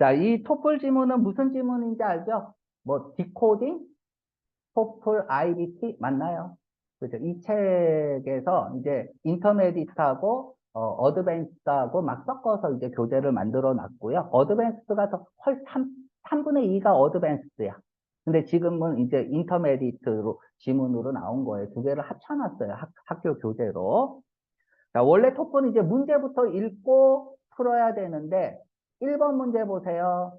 자, 이 토플 지문은 무슨 지문인지 알죠? 뭐, 디코딩, 토플, IBT 맞나요? 그죠? 이 책에서 이제 인터메디트하고 어드밴스드하고 막 섞어서 이제 교재를 만들어 놨고요. 어드밴스드가 더 3분의 2가 어드밴스드야. 근데 지금은 이제 인터메디트로 지문으로 나온 거예요. 두 개를 합쳐놨어요. 학교 교재로. 자, 원래 토플은 이제 문제부터 읽고 풀어야 되는데 1번 문제 보세요.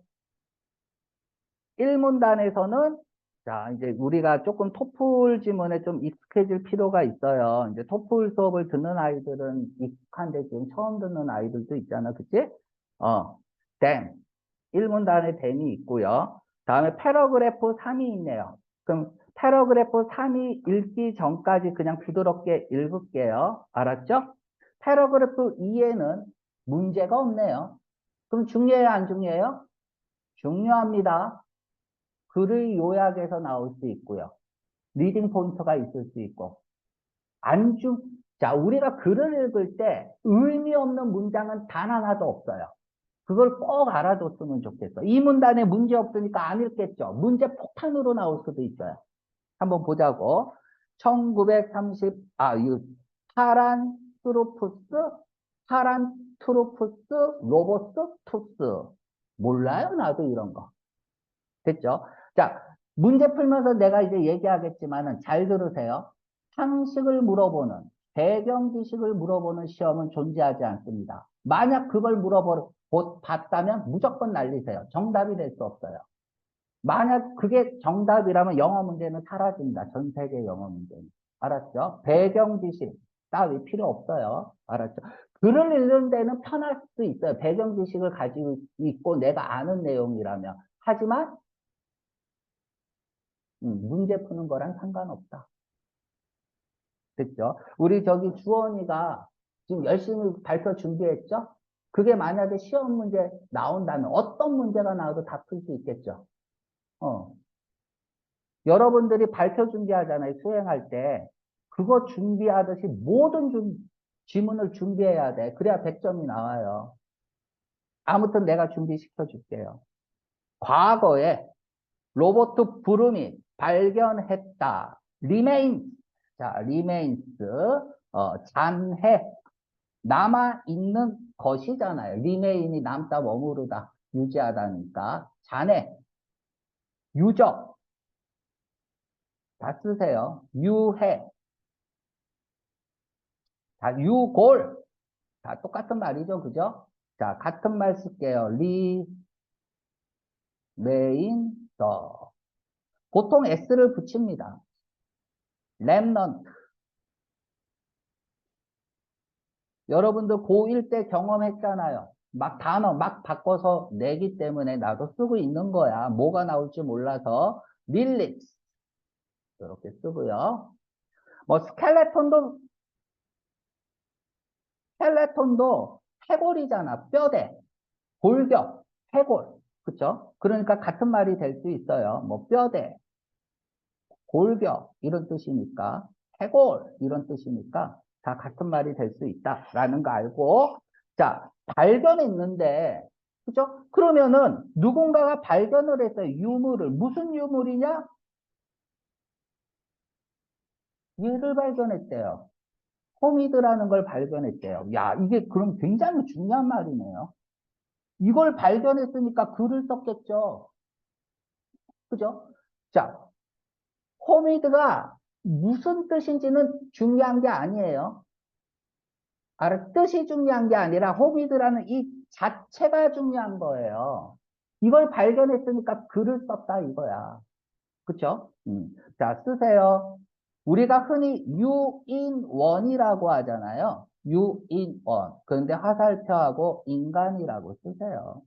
1문단에서는 자, 이제 우리가 조금 토플 지문에 좀 익숙해질 필요가 있어요. 이제 토플 수업을 듣는 아이들은 익숙한데 지금 처음 듣는 아이들도 있잖아. 그치? then. 1문단에 then이 있고요. 다음에 패러그래프 3이 있네요. 그럼 패러그래프 3이 읽기 전까지 그냥 부드럽게 읽을게요. 알았죠? 패러그래프 2에는 문제가 없네요. 그럼 중요해요, 안 중요해요? 중요합니다. 글의 요약에서 나올 수 있고요. 리딩 포인트가 있을 수 있고. 자, 우리가 글을 읽을 때 의미 없는 문장은 단 하나도 없어요. 그걸 꼭 알아뒀으면 좋겠어. 이 문단에 문제 없으니까 안 읽겠죠. 문제 폭탄으로 나올 수도 있어요. 한번 보자고. 1930, 파란트로푸스, 로보스투스. 몰라요, 나도 이런 거. 됐죠? 자, 문제 풀면서 내가 이제 얘기하겠지만은 잘 들으세요. 상식을 물어보는, 배경 지식을 물어보는 시험은 존재하지 않습니다. 만약 그걸 봤다면 무조건 날리세요. 정답이 될 수 없어요. 만약 그게 정답이라면 영어 문제는 사라집니다. 전 세계 영어 문제는. 알았죠? 배경 지식 따위 필요 없어요. 알았죠? 글을 읽는 데는 편할 수도 있어요. 배경 지식을 가지고 있고 내가 아는 내용이라면. 하지만 문제 푸는 거랑 상관없다. 됐죠? 우리 저기 주원이가 지금 열심히 발표 준비했죠? 그게 만약에 시험 문제 나온다면 어떤 문제가 나와도 다 풀 수 있겠죠? 여러분들이 발표 준비하잖아요. 수행할 때. 그거 준비하듯이 모든 지문을 준비해야 돼. 그래야 100점이 나와요. 아무튼 내가 준비시켜 줄게요. 과거에 로버트 브룸이 발견했다. remains. 자, remains. 잔해. 남아있는 것이잖아요. remain이 남다, 머무르다, 유지하다니까. 잔해. 유적. 다 쓰세요. 유해. 자, 유골. 다 똑같은 말이죠. 그죠? 자, 같은 말 쓸게요. remain the. 보통 s를 붙입니다. remnant. 여러분들 고1 때 경험했잖아요. 막 단어 막 바꿔서 내기 때문에 나도 쓰고 있는 거야. 뭐가 나올지 몰라서. 릴릭스. 이렇게 쓰고요. 뭐 스켈레톤도 해골이잖아. 뼈대. 골격. 해골. 그쵸? 그러니까 같은 말이 될 수 있어요. 뭐 뼈대, 골격 이런 뜻이니까 해골 이런 뜻이니까 다 같은 말이 될 수 있다라는 거 알고 자 발견했는데 그죠? 그러면은 누군가가 발견을 했어요. 유물을 무슨 유물이냐? 얘를 발견했대요. 호미드라는 걸 발견했대요. 야 이게 그럼 굉장히 중요한 말이네요. 이걸 발견했으니까 글을 썼겠죠. 그죠? 자 호미드가 무슨 뜻인지는 중요한 게 아니에요. 뜻이 중요한 게 아니라 호미드라는 이 자체가 중요한 거예요. 이걸 발견했으니까 글을 썼다 이거야. 그쵸? 자, 쓰세요. 우리가 흔히 유인원이라고 하잖아요. 유인원. 그런데 화살표하고 인간이라고 쓰세요.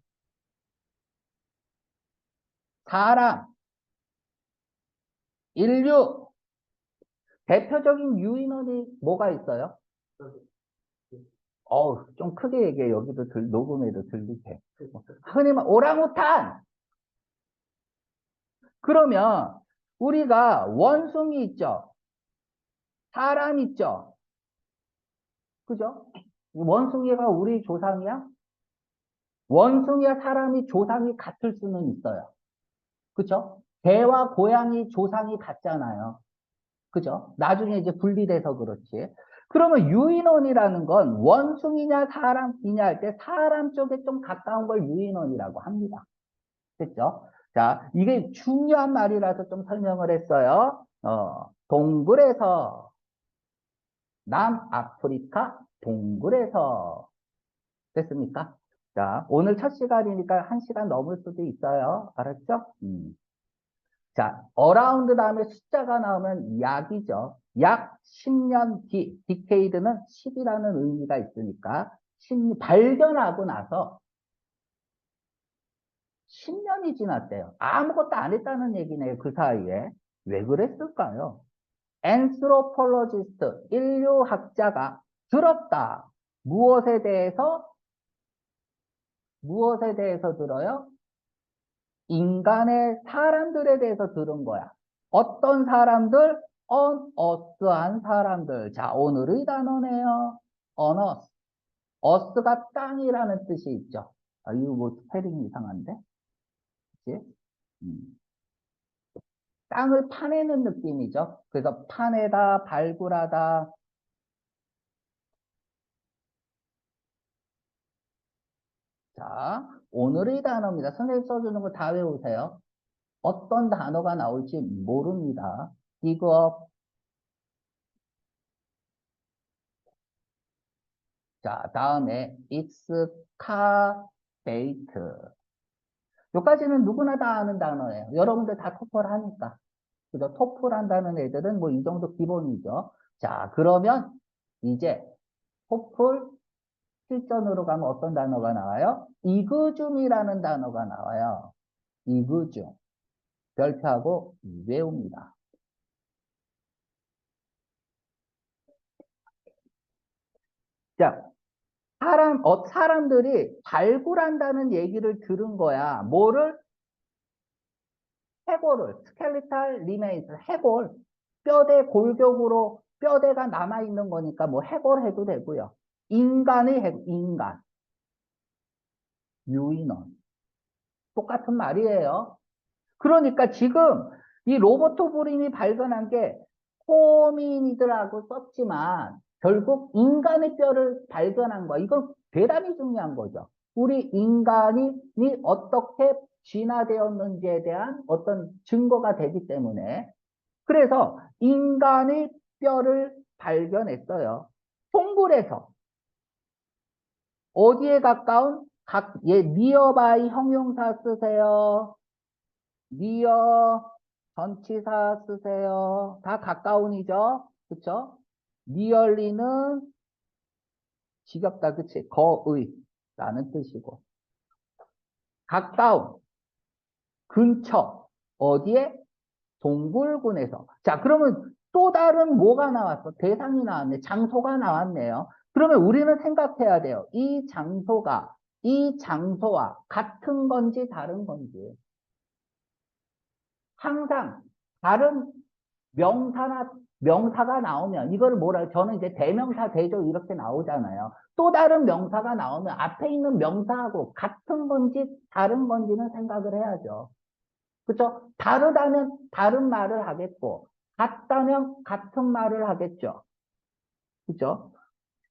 사람, 인류. 대표적인 유인원이 뭐가 있어요? 좀 크게 얘기해. 여기도 녹음에도 들리게. 흔히 말 오랑우탄! 그러면 우리가 원숭이 있죠? 사람 있죠? 그죠? 원숭이가 우리 조상이야? 원숭이와 사람이 조상이 같을 수는 있어요. 그쵸? 개와 고양이 조상이 같잖아요. 그죠? 나중에 이제 분리돼서 그렇지. 그러면 유인원이라는 건 원숭이냐 사람이냐 할 때 사람 쪽에 좀 가까운 걸 유인원이라고 합니다. 됐죠? 자, 이게 중요한 말이라서 좀 설명을 했어요. 동굴에서, 남아프리카 동굴에서. 됐습니까? 자, 오늘 첫 시간이니까 한 시간 넘을 수도 있어요. 알았죠? 자, 어라운드 다음에 숫자가 나오면 약이죠. 약 10년 뒤, 디케이드는 10이라는 의미가 있으니까 발견하고 나서 10년이 지났대요. 아무것도 안 했다는 얘기네요. 그 사이에. 왜 그랬을까요? 앤스로폴로지스트, 인류학자가 들었다. 무엇에 대해서? 무엇에 대해서 들어요? 인간의 사람들에 대해서 들은 거야. 어떤 사람들? unearth한 사람들. 자, 오늘의 단어네요. unearth. earth가 땅이라는 뜻이 있죠. 아, 이거 뭐 스페링이 이상한데? 그치? 음. 땅을 파내는 느낌이죠. 그래서 파내다, 발굴하다. 자, 오늘의 단어입니다. 선생님 써주는 거 다 외우세요. 어떤 단어가 나올지 모릅니다. 이거, 자, 다음에 excavate. 여기까지는 누구나 다 아는 단어예요. 여러분들 다 토플 하니까. 그죠? 토플 한다는 애들은 뭐 이 정도 기본이죠. 자, 그러면 이제 토플 실전으로 가면 어떤 단어가 나와요? 이그줌이라는 단어가 나와요. 이그줌. 별표하고 외웁니다. 자, 사람들이 발굴한다는 얘기를 들은 거야. 뭐를? 해골을, 스켈리탈 리메이스, 해골. 뼈대 골격으로 뼈대가 남아있는 거니까 뭐 해골 해도 되고요. 인간의 해골, 인간. 유인원. 똑같은 말이에요. 그러니까 지금 이 로버트 브림이 발견한 게 호미니드라고 썼지만 결국 인간의 뼈를 발견한 거야. 이건 대단히 중요한 거죠. 우리 인간이 어떻게 진화되었는지에 대한 어떤 증거가 되기 때문에 그래서 인간의 뼈를 발견했어요. 동굴에서 어디에 가까운 니어바이 형용사 쓰세요. 니어 전치사 쓰세요. 다 가까운이죠. 그쵸? 니얼리는 지겹다. 그치? 거의 라는 뜻이고 가까운 근처 어디에? 동굴군에서. 자, 그러면 또 다른 뭐가 나왔어? 대상이 나왔네. 장소가 나왔네요. 그러면 우리는 생각해야 돼요. 이 장소와 같은 건지 다른 건지. 항상 다른 명사가 나오면 이거를 뭐라 저는 이제 대명사 대조 이렇게 나오잖아요. 또 다른 명사가 나오면 앞에 있는 명사하고 같은 건지 다른 건지는 생각을 해야죠. 그렇죠? 다르다면 다른 말을 하겠고 같다면 같은 말을 하겠죠. 그렇죠?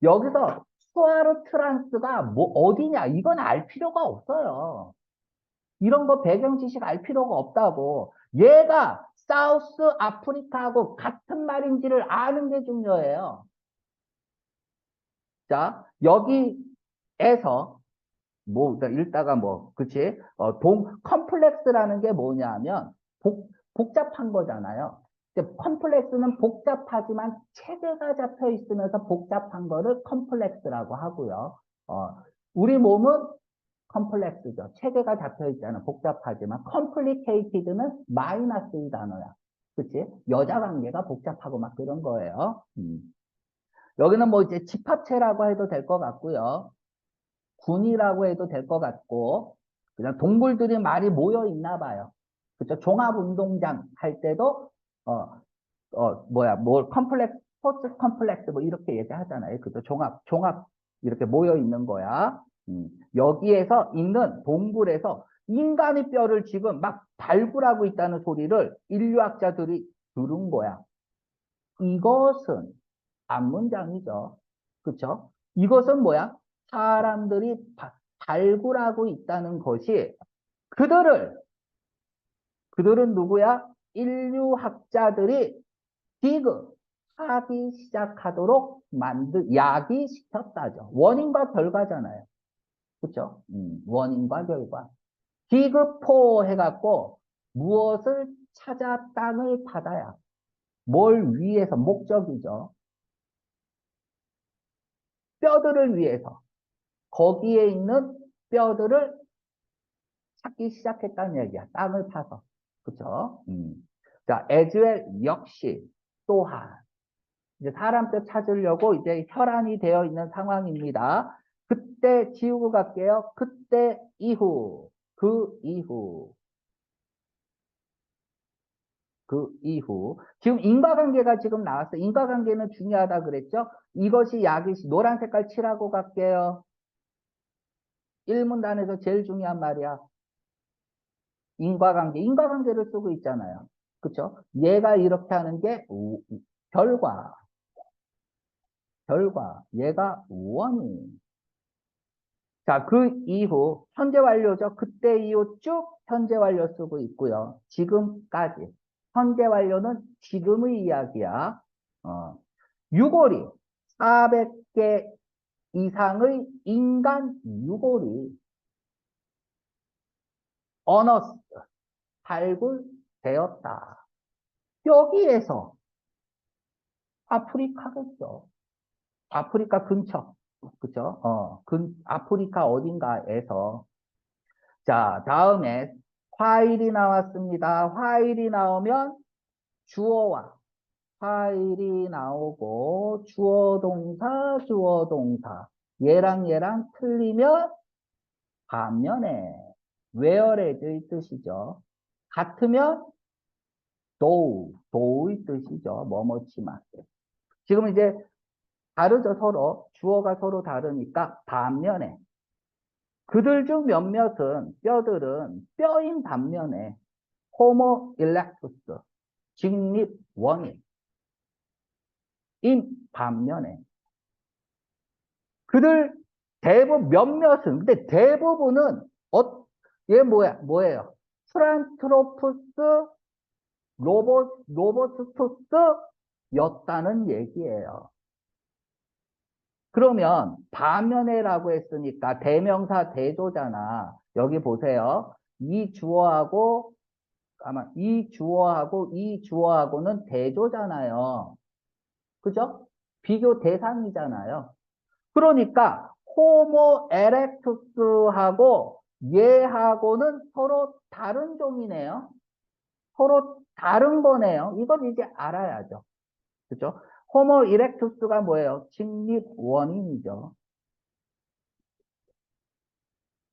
여기서 수아르 트란스가 뭐 어디냐 이건 알 필요가 없어요. 이런 거 배경 지식 알 필요가 없다고. 얘가 사우스 아프리카하고 같은 말인지를 아는 게 중요해요. 자, 여기에서 뭐 읽다가 뭐 그치? 컴플렉스라는 게 뭐냐면 복잡한 거잖아요. 컴플렉스는 복잡하지만 체계가 잡혀 있으면서 복잡한 거를 컴플렉스라고 하고요. 우리 몸은 컴플렉스죠. 체계가 잡혀 있잖아. 복잡하지만 컴플리케이티드는 마이너스 이 단어야. 그치? 여자 관계가 복잡하고 막 그런 거예요. 여기는 뭐 이제 집합체라고 해도 될 것 같고요. 군이라고 해도 될 것 같고, 그냥 동물들이 많이 모여 있나 봐요. 그쵸? 종합운동장 할 때도, 뭐, 스포츠 컴플렉스 뭐 이렇게 얘기하잖아요. 그죠? 종합, 이렇게 모여 있는 거야. 여기에서 있는 동굴에서 인간의 뼈를 지금 막 발굴하고 있다는 소리를 인류학자들이 들은 거야. 이것은 앞문장이죠. 그쵸? 이것은 뭐야? 사람들이 발굴하고 있다는 것이 그들은 누구야? 인류학자들이 지급하기 시작하도록 야기시켰다죠. 원인과 결과잖아요. 그쵸? 원인과 결과. 기급포 해갖고 무엇을 찾아 땅을 받아야 뭘 위해서 목적이죠. 뼈들을 위해서 거기에 있는 뼈들을 찾기 시작했다는 얘기야. 땅을 파서. 그쵸? 자, 에즈웰 역시 또한 이제 사람 뼈 찾으려고 이제 혈안이 되어 있는 상황입니다. 그때 지우고 갈게요. 그때 이후, 그 이후, 그 이후. 지금 인과관계가 지금 나왔어요. 인과관계는 중요하다 그랬죠? 이것이 약이 노란 색깔 칠하고 갈게요. 1문단에서 제일 중요한 말이야. 인과관계. 인과관계를 쓰고 있잖아요. 그쵸? 얘가 이렇게 하는 게 결과. 얘가 원인. 자, 그 이후 현재 완료죠. 그때 이후 쭉 현재 완료 쓰고 있고요. 지금까지. 현재 완료는 지금의 이야기야. 유골이 400개 이상의 인간 유골이 어너스 발굴되었다. 여기에서 아프리카겠죠. 아프리카 근처. 그죠? 아프리카 어딘가에서. 자, 다음에 화일이 나왔습니다. 화일이 나오면 주어와 화일이 나오고 주어 동사 얘랑 틀리면 반면에 whereas의 뜻이죠. 같으면 do의 뜻이죠. 뭐뭐지만. 지금 이제 다르죠, 서로. 주어가 서로 다르니까 반면에 그들 중 몇몇은 뼈들은 뼈인 반면에 호모 일렉투스 직립원인 인 반면에 그들 대부분 몇몇은 근데 대부분은 얘 뭐예요? 프란트로푸스 로버스토스였다는 얘기예요. 그러면 반면에라고 했으니까 대명사 대조잖아. 여기 보세요. 이 주어하고 이 주어하고는 대조잖아요. 그죠? 비교 대상이잖아요. 그러니까 호모 에렉투스하고 얘하고는 서로 다른 종이네요. 서로 다른 거네요. 이걸 이제 알아야죠. 그죠? 호모 이렉투스가 뭐예요? 직립 원인이죠.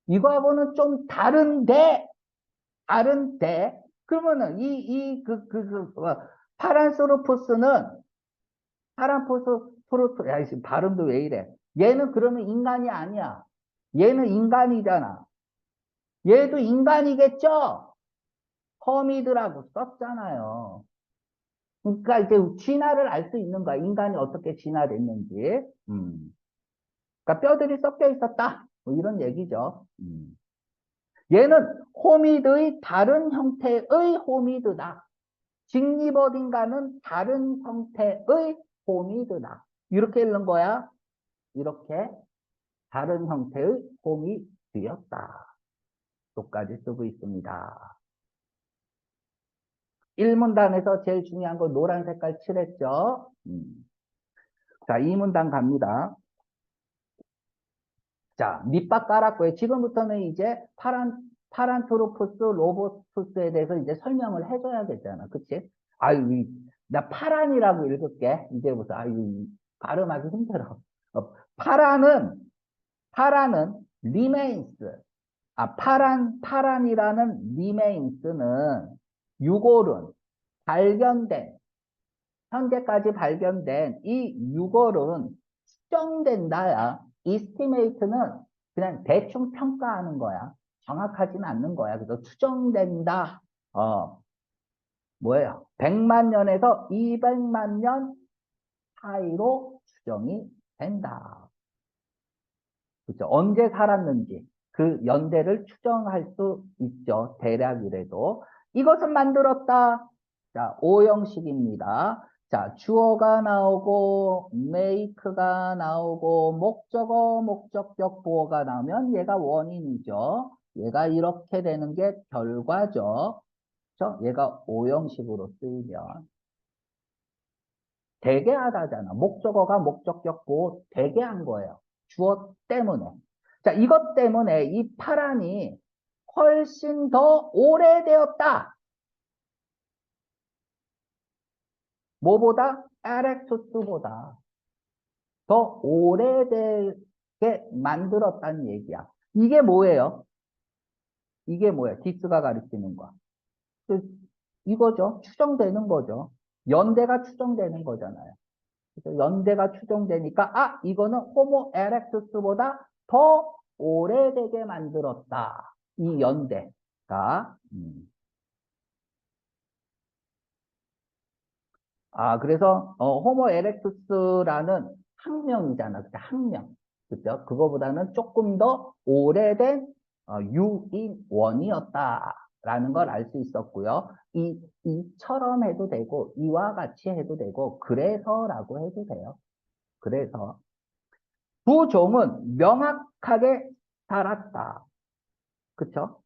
이거하고는 좀 다른데, 그러면은 파란소로포스는 야, 지금 발음도 왜 이래? 얘는 그러면 인간이 아니야. 얘는 인간이잖아. 얘도 인간이겠죠? 허미드라고 썼잖아요. 그러니까 이제 진화를 알 수 있는 거야. 인간이 어떻게 진화됐는지. 그러니까 뼈들이 섞여 있었다. 뭐 이런 얘기죠. 얘는 호미드의 다른 형태의 호미드다. 직립어딘가는 다른 형태의 호미드다. 이렇게 읽는 거야. 이렇게 다른 형태의 호미드였다. 똑까지 쓰고 있습니다. 1문단에서 제일 중요한 거 노란 색깔 칠했죠. 자, 2문단 갑니다. 자, 밑밥 깔았고요. 지금부터는 이제 파란토로푸스, 로보투스에 대해서 이제 설명을 해줘야겠잖아. 그치? 아유, 나 파란이라고 읽을게. 이제부터. 아유, 발음하기 힘들어. 파란은 remains. 파란이라는 remains는 유골은 현재까지 발견된 이 유골은 추정된다야. estimate는 그냥 대충 평가하는 거야. 정확하진 않는 거야. 그래서 추정된다. 뭐예요? 100만 년에서 200만 년 사이로 추정이 된다. 그죠? 언제 살았는지 그 연대를 추정할 수 있죠. 대략이라도. 이것은 만들었다. 자, 오형식입니다. 자, 주어가 나오고 make가 나오고 목적어, 목적격, 보어가 나오면 얘가 원인이죠. 얘가 이렇게 되는 게 결과죠. 그렇죠? 얘가 오형식으로 쓰이면 되게 하다잖아. 목적어가 목적격, 보어 되게 한 거예요. 주어 때문에. 자, 이것 때문에 이 파란이 훨씬 더 오래되었다. 뭐보다? 에렉투스보다 더 오래되게 만들었다는 얘기야. 이게 뭐예요? 이게 뭐예요? 디스가 가리키는 거. 그, 이거죠. 추정되는 거죠. 연대가 추정되는 거잖아요. 그래서 연대가 추정되니까 이거는 호모 에렉투스보다 더 오래되게 만들었다. 이 연대가. 그래서 호모 에렉투스라는 학명이잖아. 그죠? 학명. 그죠? 그거보다는 조금 더 오래된 유인원이었다라는 걸 알 수 있었고요. 이처럼 해도 되고, 이와 같이 해도 되고, 그래서라고 해도 돼요. 그래서. 부종은 명확하게 살았다. 그쵸?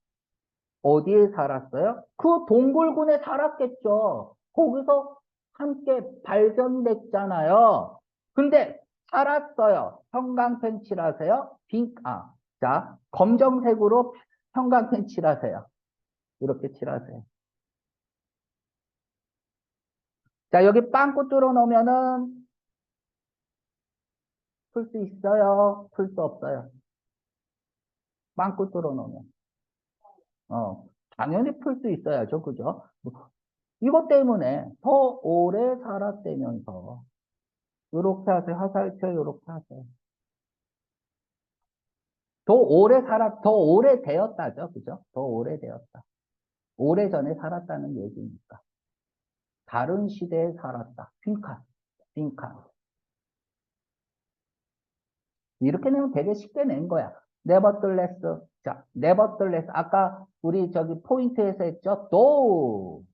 어디에 살았어요? 그 동굴군에 살았겠죠. 거기서 함께 발견됐잖아요. 근데 살았어요. 형광펜 칠하세요. 자, 검정색으로 형광펜 칠하세요. 이렇게 칠하세요. 자, 여기 빵꾸 뚫어 놓으면은 풀 수 있어요. 풀 수 없어요. 빵꾸 뚫어 놓으면. 어, 당연히 풀 수 있어야죠. 그죠? 이것 때문에 더 오래 살았다면서 이렇게 하세요. 화살표 이렇게 하세요. 더 오래 되었다죠. 그죠? 더 오래 되었다. 오래 전에 살았다는 얘기니까. 다른 시대에 살았다. 빈칸. 이렇게 내면 되게 쉽게 낸 거야. nevertheless. 자, nevertheless. 아까 우리 저기 포인트에서 했죠. though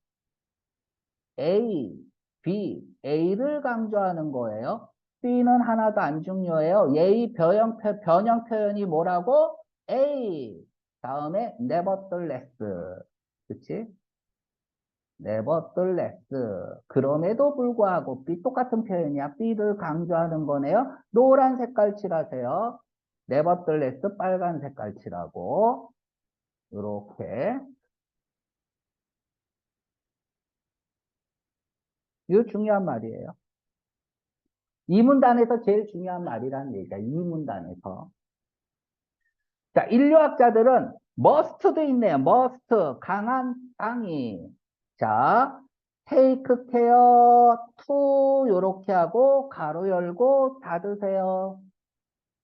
A, B, A를 강조하는 거예요. B는 하나도 안 중요해요. 예의 변형 표현이 뭐라고? A. 다음에 nevertheless. 그치? nevertheless. 그럼에도 불구하고 B 똑같은 표현이야. B를 강조하는 거네요. 노란 색깔 칠하세요. nevertheless 빨간 색깔 칠하고 이렇게. 이거 중요한 말이에요. 이 문단에서 제일 중요한 말이라는 얘기가 이 문단에서. 자, 인류학자들은 must도 있네요. must, 강한 땅이. 자, take care to 요렇게 하고 가로 열고 닫으세요.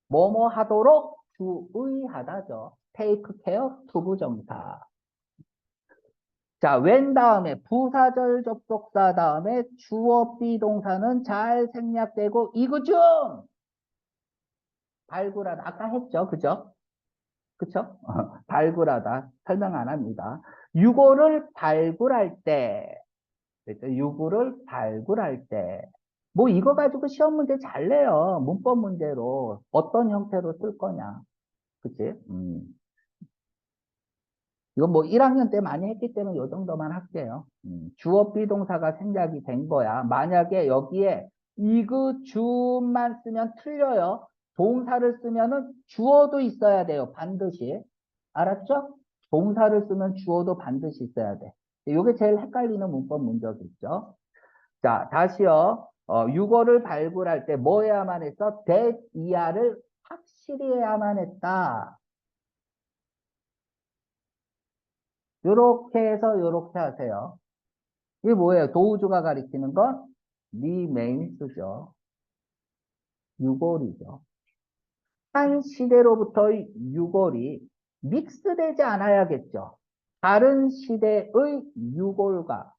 뭐뭐 하도록 주의하다죠. take care to 부정사. 자, when 다음에 부사절 접속사 다음에 주어 비동사는 잘 생략되고 이거 중 발굴하다. 아까 했죠. 그죠? 그쵸? 발굴하다. 설명 안 합니다. 유고를 발굴할 때, 그죠? 유고를 발굴할 때, 뭐 이거 가지고 시험 문제 잘 내요. 문법 문제로. 어떤 형태로 쓸 거냐. 그치? 이건 뭐 1학년 때 많이 했기 때문에 요 정도만 할게요. 주어 비동사가 생략이 된 거야. 만약에 여기에 이그 주만 쓰면 틀려요. 동사를 쓰면은 주어도 있어야 돼요. 반드시. 알았죠? 동사를 쓰면 주어도 반드시 있어야 돼. 이게 제일 헷갈리는 문법 문제겠죠. 자, 다시요. 유거를 발굴할 때 뭐 해야만 했어? that 이하를 확실히 해야만 했다. 요렇게 해서 요렇게 하세요. 이게 뭐예요? 도우주가 가리키는 건 remains 죠. 유골이죠. 한 시대로부터의 유골이 믹스되지 않아야겠죠. 다른 시대의 유골과.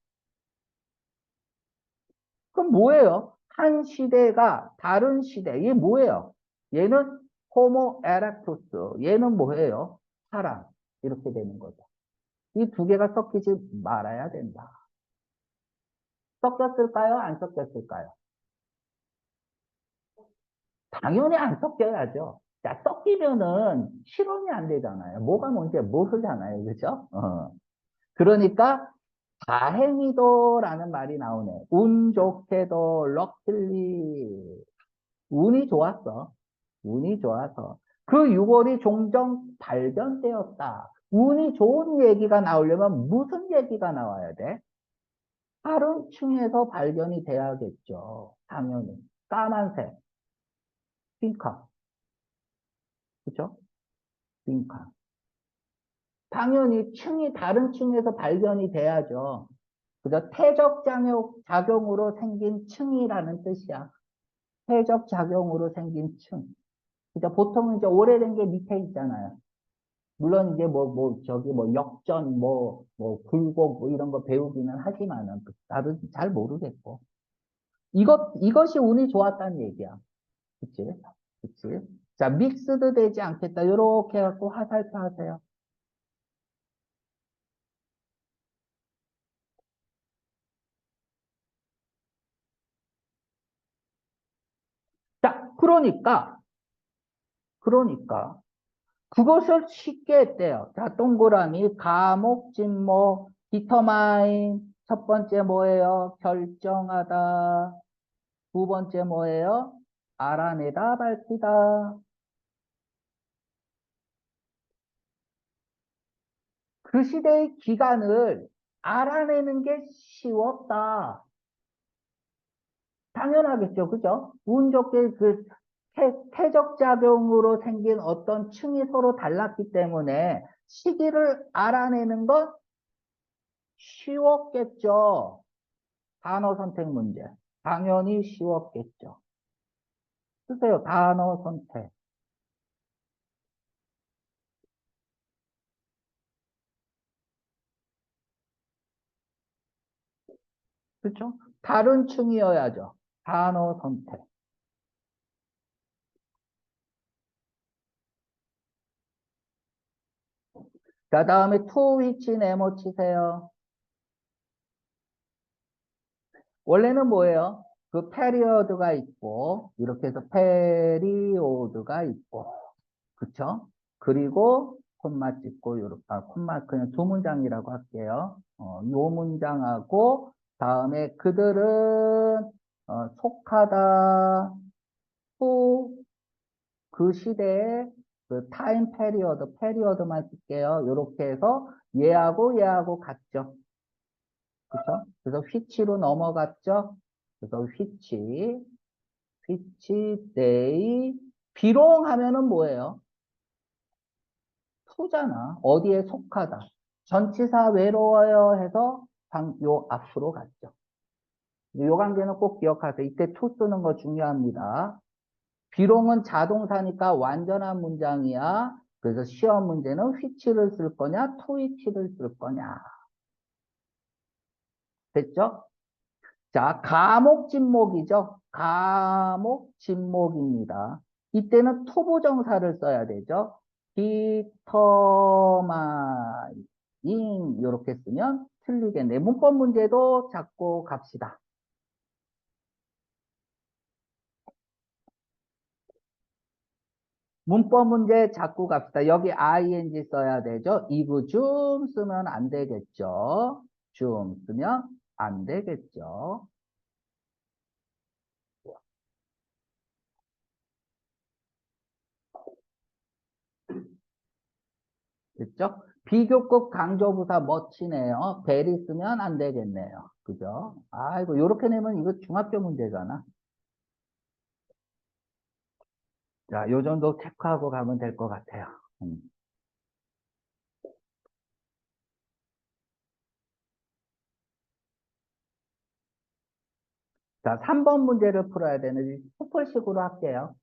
그럼 뭐예요? 한 시대가 다른 시대. 이게 뭐예요? 얘는 호모 에렉투스. 얘는 뭐예요? 사람. 이렇게 되는 거죠. 이 두 개가 섞이지 말아야 된다. 섞였을까요? 안 섞였을까요? 당연히 안 섞여야죠. 자, 섞이면은 실험이 안 되잖아요. 뭐가 뭔지 모르잖아요. 그죠? 그러니까 다행히도라는 말이 나오네. 운 좋게도 럭킬리. 운이 좋았어. 운이 좋아서. 그 유골이 종종 발견되었다. 운이 좋은 얘기가 나오려면 무슨 얘기가 나와야 돼? 다른 층에서 발견이 돼야겠죠. 당연히. 까만색, 핑크. 그죠? 핑크. 당연히 층이 다른 층에서 발견이 돼야죠. 그죠? 태적 작용으로 생긴 층이라는 뜻이야. 태적 작용으로 생긴 층. 그죠? 보통은 이제 오래된 게 밑에 있잖아요. 물론 이제 저기 역전, 굴곡, 이런 거 배우기는 하지만은, 나도 잘 모르겠고. 이것이 운이 좋았다는 얘기야. 그치? 그치? 자, 믹스드 되지 않겠다. 요렇게 해갖고 화살표 하세요. 자, 그러니까, 그것을 쉽게 했대요. 자, 동그라미, 감옥, 진목, 디터마인. 첫 번째 뭐예요? 결정하다. 두 번째 뭐예요? 알아내다, 밝히다. 그 시대의 기간을 알아내는 게 쉬웠다. 당연하겠죠. 그죠? 운 좋게 그 태적 작용으로 생긴 어떤 층이 서로 달랐기 때문에 시기를 알아내는 건 쉬웠겠죠. 단어 선택 문제. 당연히 쉬웠겠죠. 쓰세요. 단어 선택. 그렇죠? 다른 층이어야죠. 단어 선택. 자, 다음에 to which 네모 치세요. 원래는 뭐예요? 그 페리어드가 있고 이렇게 해서 페리오드가 있고 그쵸? 그리고 콤마 찍고 요렇게 콤마 그냥 두 문장이라고 할게요. 요 문장하고 다음에 그들은 속하다 후 그 시대에 그 타임 페리어드만 쓸게요. 요렇게 해서 얘하고 같죠. 그쵸? 그래서 휘치로 넘어갔죠. 그래서 휘치, 데이, 비롱 하면은 뭐예요? 토잖아. 어디에 속하다. 전치사 외로워요 해서 요 앞으로 갔죠. 요 관계는 꼭 기억하세요. 이때 to 쓰는 거 중요합니다. 비롱은 자동사니까 완전한 문장이야. 그래서 시험 문제는 which를 쓸 거냐, to which를 쓸 거냐. 됐죠? 자, 가목진목이죠. 가목진목입니다. 이때는 투부정사를 써야 되죠. determine 이렇게 쓰면 틀리겠네. 문법 문제도 잡고 갑시다. 문법 문제 잡고 갑시다. 여기 ing 써야 되죠. if 좀 쓰면 안 되겠죠. 좀 쓰면 안 되겠죠. 됐죠? 비교급 강조부사 멋지네요. 대리 쓰면 안 되겠네요. 그죠? 아이고, 요렇게 내면 이거 중학교 문제잖아. 자, 요 정도 체크하고 가면 될 것 같아요. 음. 자, 3번 문제를 풀어야 되는데, 슈퍼식으로 할게요.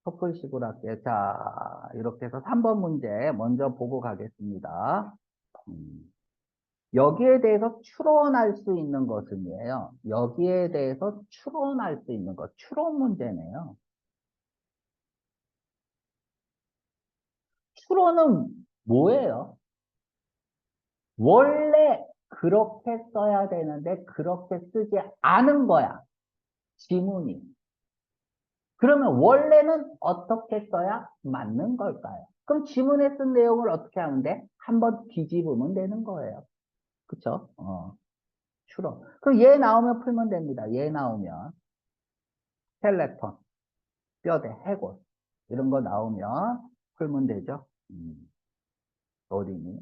토플식으로 할게요. 자, 이렇게 해서 3번 문제 먼저 보고 가겠습니다. 음, 여기에 대해서 추론할 수 있는 것은이에요. 여기에 대해서 추론할 수 있는 것. 추론 문제네요. 추론은 뭐예요? 원래 그렇게 써야 되는데 그렇게 쓰지 않은 거야. 지문이. 그러면 원래는 어떻게 써야 맞는 걸까요? 그럼 지문에 쓴 내용을 어떻게 하면 돼? 한번 뒤집으면 되는 거예요. 그쵸? 추론. 그럼 얘 나오면 풀면 됩니다. 얘 나오면. 스켈레톤, 뼈대, 해골. 이런 거 나오면 풀면 되죠. 어디니?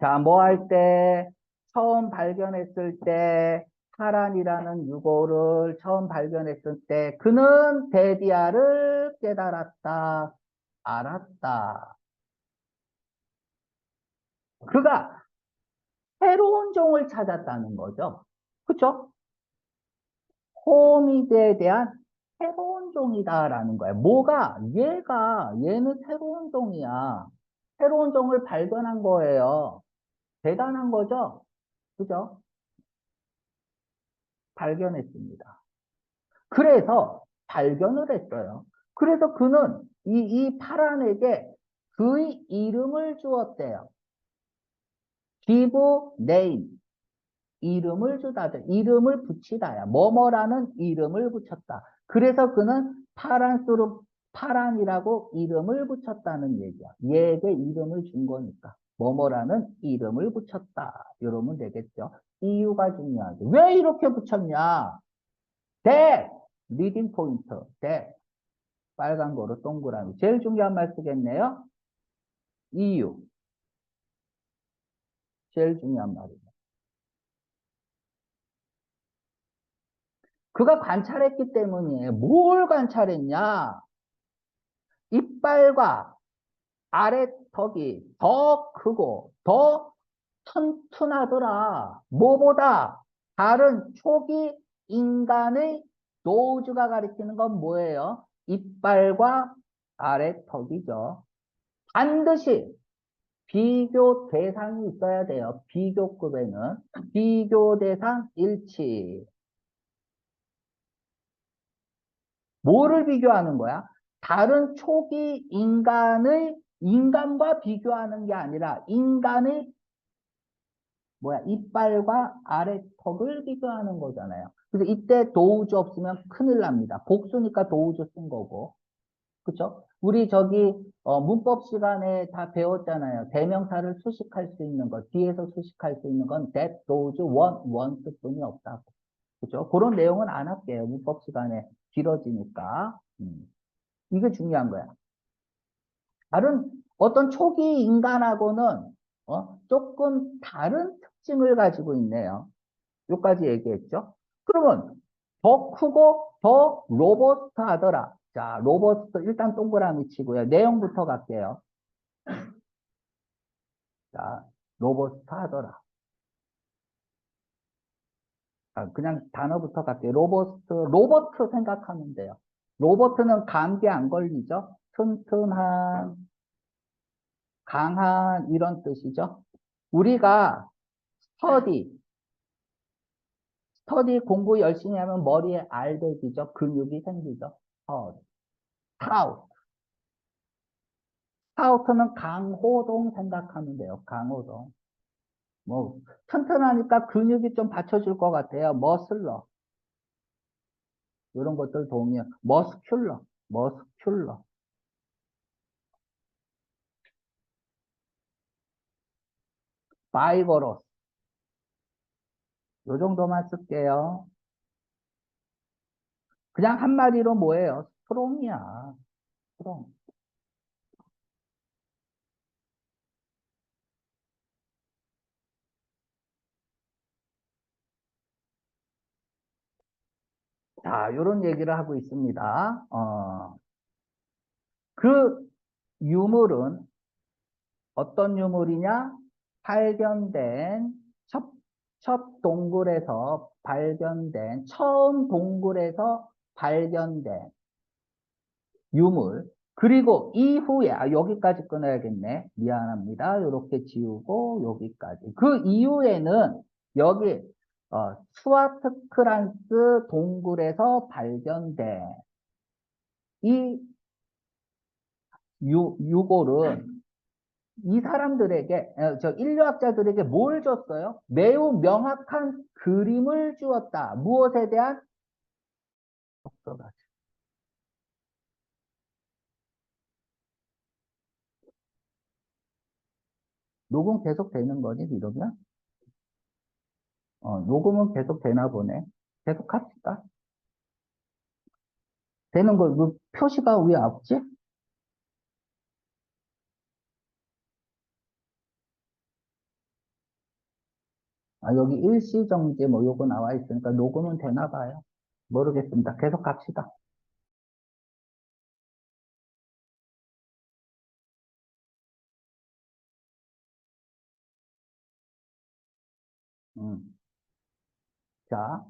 자, 뭐 할 때? 처음 발견했을 때, 파란이라는 유골을 처음 발견했을 때, 그는 데디아를 깨달았다. 알았다. 그가 새로운 종을 찾았다는 거죠. 그쵸? 호미드에 대한 새로운 종이다라는 거야. 뭐가? 얘는 새로운 종이야. 새로운 종을 발견한 거예요. 대단한 거죠? 그죠? 발견했습니다. 그래서 발견을 했어요. 그래서 그는 이 파란에게 그의 이름을 주었대요. give name. 이름을 주다죠. 이름을 붙이다야. 뭐뭐라는 이름을 붙였다. 그래서 그는 파란이라고 이름을 붙였다는 얘기야. 얘에게 이름을 준 거니까. 뭐뭐라는 이름을 붙였다. 이러면 되겠죠. 이유가 중요하죠. 왜 이렇게 붙였냐? that, 리딩 포인트, that. 빨간 거로 동그라미. 제일 중요한 말 쓰겠네요. 이유. 제일 중요한 말이죠. 그가 관찰했기 때문이에요. 뭘 관찰했냐? 이빨과 아래턱이 더 크고 더 튼튼하더라. 뭐보다 다른 초기 인간의 노즈가 가리키는 건 뭐예요? 이빨과 아래턱이죠. 반드시 비교 대상이 있어야 돼요. 비교급에는. 비교 대상 일치. 뭐를 비교하는 거야? 다른 초기 인간과 비교하는 게 아니라 인간의 이빨과 아래턱을 비교하는 거잖아요. 그래서 이때 도우즈 없으면 큰일 납니다. 복수니까 도우즈 쓴 거고. 그쵸? 우리 문법 시간에 다 배웠잖아요. 대명사를 수식할 수 있는 것, 뒤에서 수식할 수 있는 건 that, those, once 뿐이 없다고. 그죠? 그런 내용은 안 할게요. 문법 시간에 길어지니까. 이게 중요한 거야. 다른 어떤 초기 인간하고는 조금 다른 특징을 가지고 있네요. 여기까지 얘기했죠. 그러면 더 크고 더 로버스트하더라. 자, 로버스트 일단 동그라미 치고요. 내용부터 갈게요. 자, 로버스트하더라. 그냥 단어부터 갈게요. 로버트 생각하면 돼요. 로버트는 감기 안 걸리죠? 튼튼한, 강한 이런 뜻이죠. 우리가 스터디, 공부 열심히 하면 머리에 알배기죠. 근육이 생기죠. 스타우트. 스타우트는 강호동 생각하면 돼요. 강호동. 뭐 튼튼하니까 근육이 좀 받쳐줄 것 같아요. 머슬러. 이런 것들 동의해. 머스큘러. 바이거러스. 요 정도만 쓸게요. 그냥 한마디로 뭐예요? 스트롱이야. 스트롱. 자, 요런 얘기를 하고 있습니다. 그 유물은 어떤 유물이냐? 발견된 첫 동굴에서 발견된 처음 동굴에서 발견된 유물. 그리고 이후에, 여기까지 끊어야겠네. 미안합니다. 이렇게 지우고, 여기까지. 그 이후에는, 여기, 스와트크란스 동굴에서 발견된 이 유골은 이 사람들에게, 저 인류학자들에게 뭘 줬어요? 매우 명확한 그림을 주었다. 무엇에 대한? 녹음 계속 되는 거지, 이러면? 녹음은 계속 되나 보네. 계속 합시다. 되는 거, 그 표시가 왜 없지? 여기 일시정지 뭐 요거 나와 있으니까 녹음은 되나 봐요. 모르겠습니다. 계속 갑시다. 음. 자,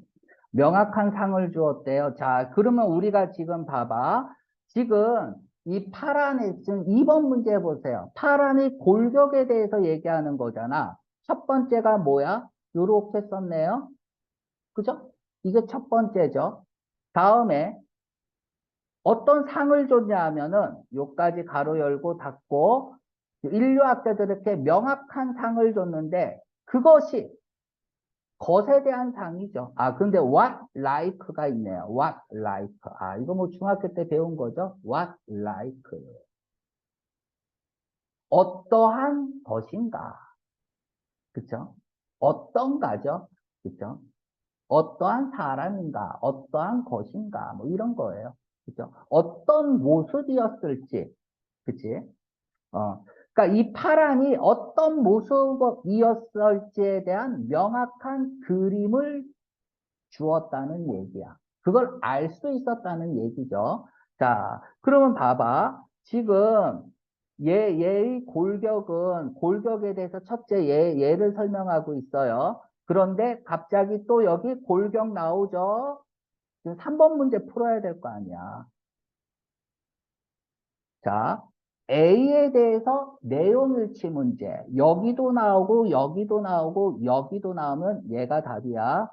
명확한 상을 주었대요. 자, 그러면 우리가 지금 봐봐. 지금 이 파란의, 지금 2번 문제 보세요. 파란이 골격에 대해서 얘기하는 거잖아. 첫 번째가 뭐야? 요렇게 썼네요. 그죠? 이게 첫 번째죠. 다음에 어떤 상을 줬냐 하면은 요까지 가로 열고 닫고 인류학자들에게 명확한 상을 줬는데 그것이 것에 대한 상이죠. 근데 what like가 있네요. what like. 이거 뭐 중학교 때 배운 거죠. what like. 어떠한 것인가. 그쵸? 어떤가죠. 그쵸? 어떠한 사람인가, 어떠한 것인가, 뭐 이런 거예요. 그죠? 어떤 모습이었을지, 그치? 그러니까 이 파란이 어떤 모습이었을지에 대한 명확한 그림을 주었다는 얘기야. 그걸 알 수 있었다는 얘기죠. 자, 그러면 봐봐. 지금 얘의 골격에 대해서 첫째 얘를 설명하고 있어요. 그런데 갑자기 또 여기 골격 나오죠? 지금 3번 문제 풀어야 될 거 아니야. 자, A에 대해서 내용일치 문제. 여기도 나오고, 여기도 나오고, 여기도 나오면 얘가 답이야.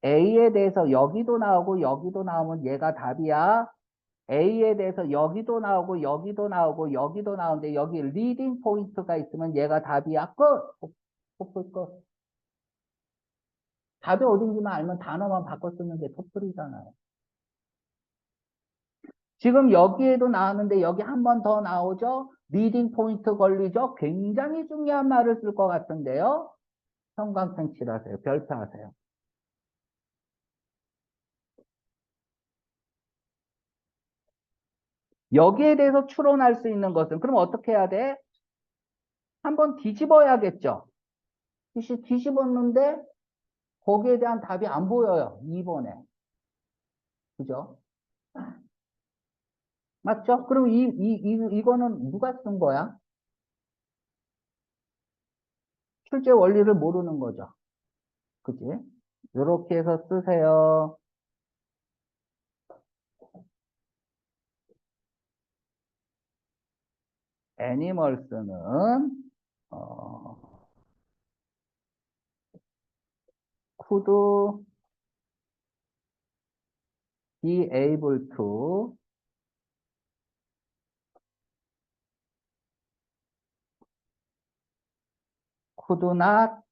A에 대해서 여기도 나오고, 여기도 나오면 얘가 답이야. A에 대해서 여기도 나오고, 여기도 나오고, 여기도 나오는데, 여기 리딩 포인트가 있으면 얘가 답이야. 끝! 끝. 답이 어딘지만 알면 단어만 바꿔 쓰는 게 토플이잖아요. 지금 여기에도 나왔는데 여기 한 번 더 나오죠? 리딩 포인트 걸리죠? 굉장히 중요한 말을 쓸 것 같은데요. 형광펜 칠하세요. 별표하세요. 여기에 대해서 추론할 수 있는 것은 그럼 어떻게 해야 돼? 한번 뒤집어야겠죠? 뒤집었는데 거기에 대한 답이 안 보여요. 2번에. 그죠? 맞죠? 그럼 이거는 누가 쓴 거야? 출제 원리를 모르는 거죠. 그지? 이렇게 해서 쓰세요. 애니멀스는 could be able to could not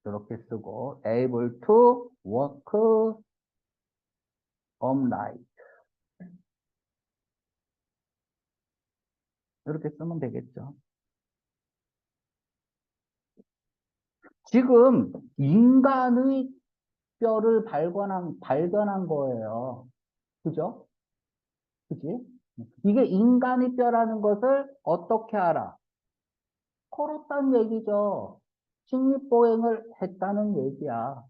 이렇게 쓰고 able to work upright 이렇게 쓰면 되겠죠. 지금 인간의 뼈를 발견한 거예요. 그죠? 그지? 이게 인간의 뼈라는 것을 어떻게 알아? 걸었다는 얘기죠. 직립보행을 했다는 얘기야.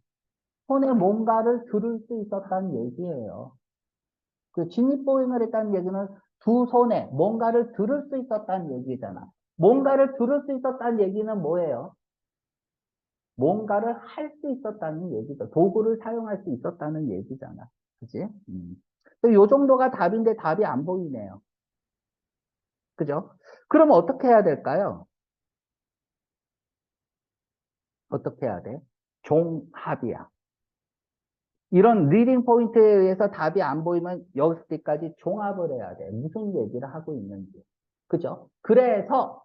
손에 뭔가를 들을 수 있었다는 얘기예요. 그 직립보행을 했다는 얘기는 두 손에 뭔가를 들을 수 있었다는 얘기잖아. 뭔가를 들을 수 있었다는 얘기는 뭐예요? 뭔가를 할 수 있었다는 얘기죠. 도구를 사용할 수 있었다는 얘기잖아. 그지? 요 정도가 답인데 답이 안 보이네요. 그죠? 그럼 어떻게 해야 될까요? 어떻게 해야 돼? 종합이야. 이런 리딩 포인트에 의해서 답이 안 보이면 여기까지 종합을 해야 돼. 무슨 얘기를 하고 있는지. 그죠? 그래서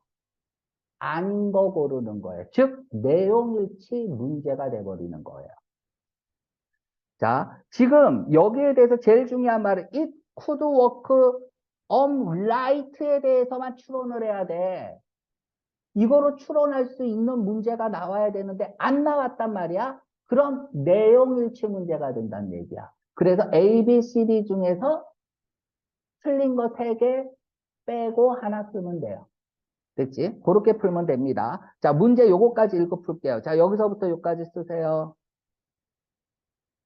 아닌 거 고르는 거예요. 즉, 내용일치 문제가 돼버리는 거예요. 자, 지금 여기에 대해서 제일 중요한 말은 it could work on right에 대해서만 추론을 해야 돼. 이거로 추론할 수 있는 문제가 나와야 되는데 안 나왔단 말이야. 그럼 내용일치 문제가 된다는 얘기야. 그래서 A, B, C, D 중에서 틀린 거 3개 빼고 하나 쓰면 돼요. 됐지? 그렇게 풀면 됩니다. 자, 문제 요거까지 읽어 풀게요. 자, 여기서부터 요까지 쓰세요.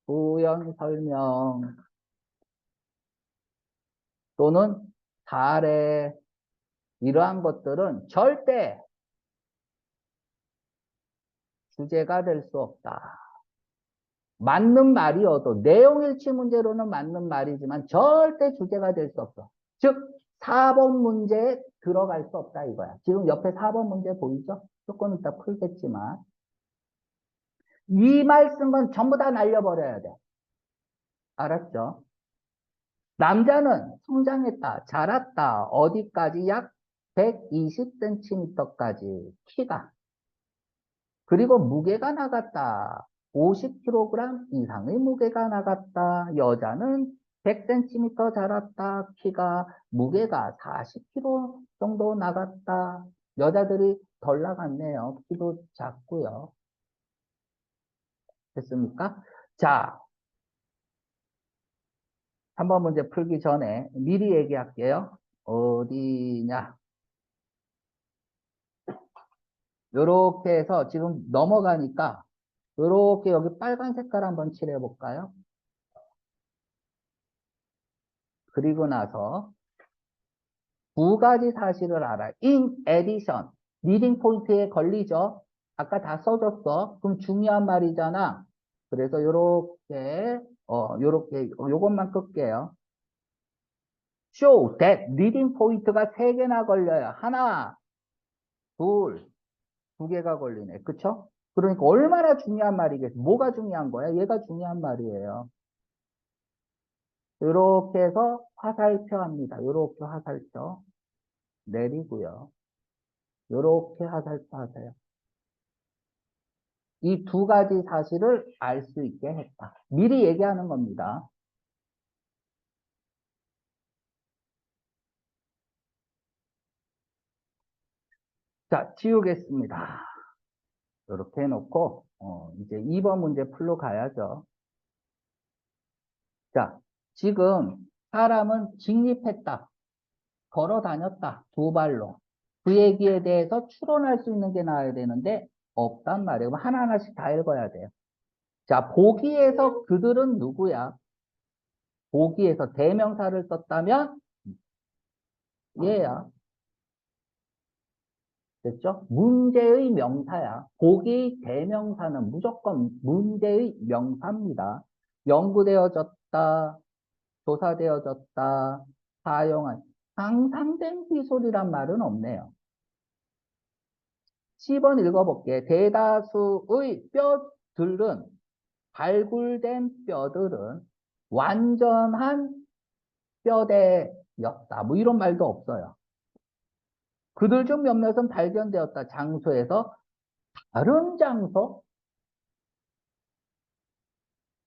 부연 설명 또는 사례 이러한 것들은 절대 주제가 될 수 없다. 맞는 말이어도 내용일치 문제로는 맞는 말이지만 절대 주제가 될 수 없어. 즉 4번 문제에 들어갈 수 없다 이거야. 지금 옆에 4번 문제 보이죠? 조금 이따 풀겠지만 이 말씀은 전부 다 날려버려야 돼. 알았죠? 남자는 성장했다, 자랐다, 어디까지 약 120cm까지 키가. 그리고 무게가 나갔다. 50kg 이상의 무게가 나갔다. 여자는 100cm 자랐다. 키가 무게가 40kg 정도 나갔다. 여자들이 덜 나갔네요. 키도 작고요. 됐습니까? 자, 3번 문제 풀기 전에 미리 얘기할게요. 어디냐? 요렇게 해서 지금 넘어가니까 요렇게 여기 빨간 색깔 한번 칠해 볼까요? 그리고 나서 2가지 사실을 알아. in addition. 리딩 포인트에 걸리죠? 아까 다 써줬어. 그럼 중요한 말이잖아. 그래서 요것만 끌게요. show that 리딩 포인트가 3개나 걸려요. 하나, 둘, 2개가 걸리네. 그쵸? 그러니까 얼마나 중요한 말이겠어. 뭐가 중요한 거야? 얘가 중요한 말이에요. 이렇게 해서 화살표 합니다. 이렇게 화살표 내리고요. 이렇게 화살표 하세요. 이 2가지 사실을 알 수 있게 했다. 미리 얘기하는 겁니다. 자, 지우겠습니다. 이렇게 해놓고 이제 2번 문제 풀러 가야죠. 자, 지금 사람은 직립했다. 걸어 다녔다. 2발로. 그 얘기에 대해서 추론할 수 있는 게 나와야 되는데 없단 말이에요. 그럼 하나하나씩 다 읽어야 돼요. 자, 보기에서 그들은 누구야? 보기에서 대명사를 썼다면 얘야. 됐죠? 문제의 명사야. 보기 대명사는 무조건 문제의 명사입니다. 연구되어졌다, 조사되어졌다, 사용한, 상상된 기술이란 말은 없네요. 10번 읽어볼게. 대다수의 뼈들은, 발굴된 뼈들은 완전한 뼈대였다. 뭐 이런 말도 없어요. 그들 중 몇몇은 발견되었다. 장소에서 다른 장소?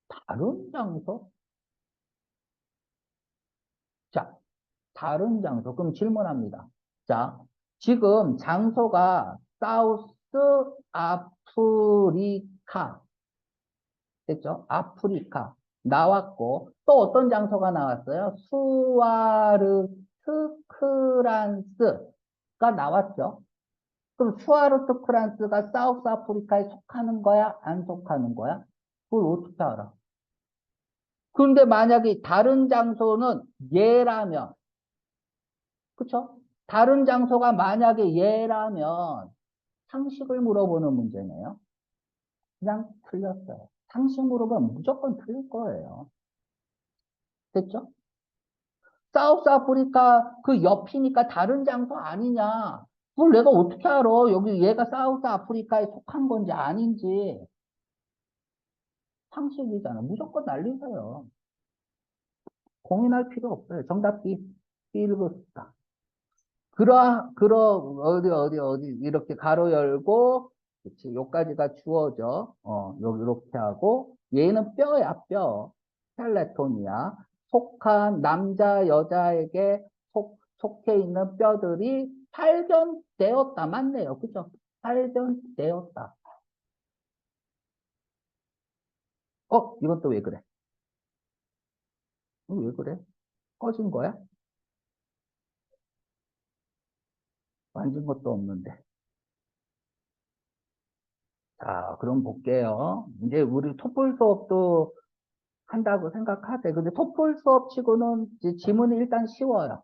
다른 장소? 자, 다른 장소. 그럼 질문합니다. 자, 지금 장소가 사우스 아프리카. 됐죠? 아프리카. 나왔고, 또 어떤 장소가 나왔어요? 수아르트크란스가 나왔죠? 그럼 수아르트크란스가 사우스 아프리카에 속하는 거야? 안 속하는 거야? 그걸 어떻게 알아? 그런데 만약에 다른 장소는 얘라면, 그쵸? 다른 장소가 만약에 얘라면 상식을 물어보는 문제네요. 그냥 틀렸어요. 상식 물어보면 무조건 틀릴 거예요. 됐죠? 사우스 아프리카 그 옆이니까 다른 장소 아니냐? 그걸 내가 어떻게 알아? 여기 얘가 사우스 아프리카에 속한 건지 아닌지. 상식이잖아. 무조건 날리세요. 고민할 필요 없어요. 정답 B. B를 어디, 이렇게 가로 열고, 그치, 요까지가 주어져. 여기 이렇게 하고, 얘는 뼈야, 뼈. 텔레톤이야. 속한 남자, 여자에게 속해 있는 뼈들이 발견되었다. 맞네요. 그죠? 발견되었다. 이건 또 왜 그래? 왜 그래? 꺼진 거야? 만진 것도 없는데. 자, 그럼 볼게요. 이제 우리 토플 수업도 한다고 생각하세요. 근데 토플 수업 치고는 이제 지문이 일단 쉬워요.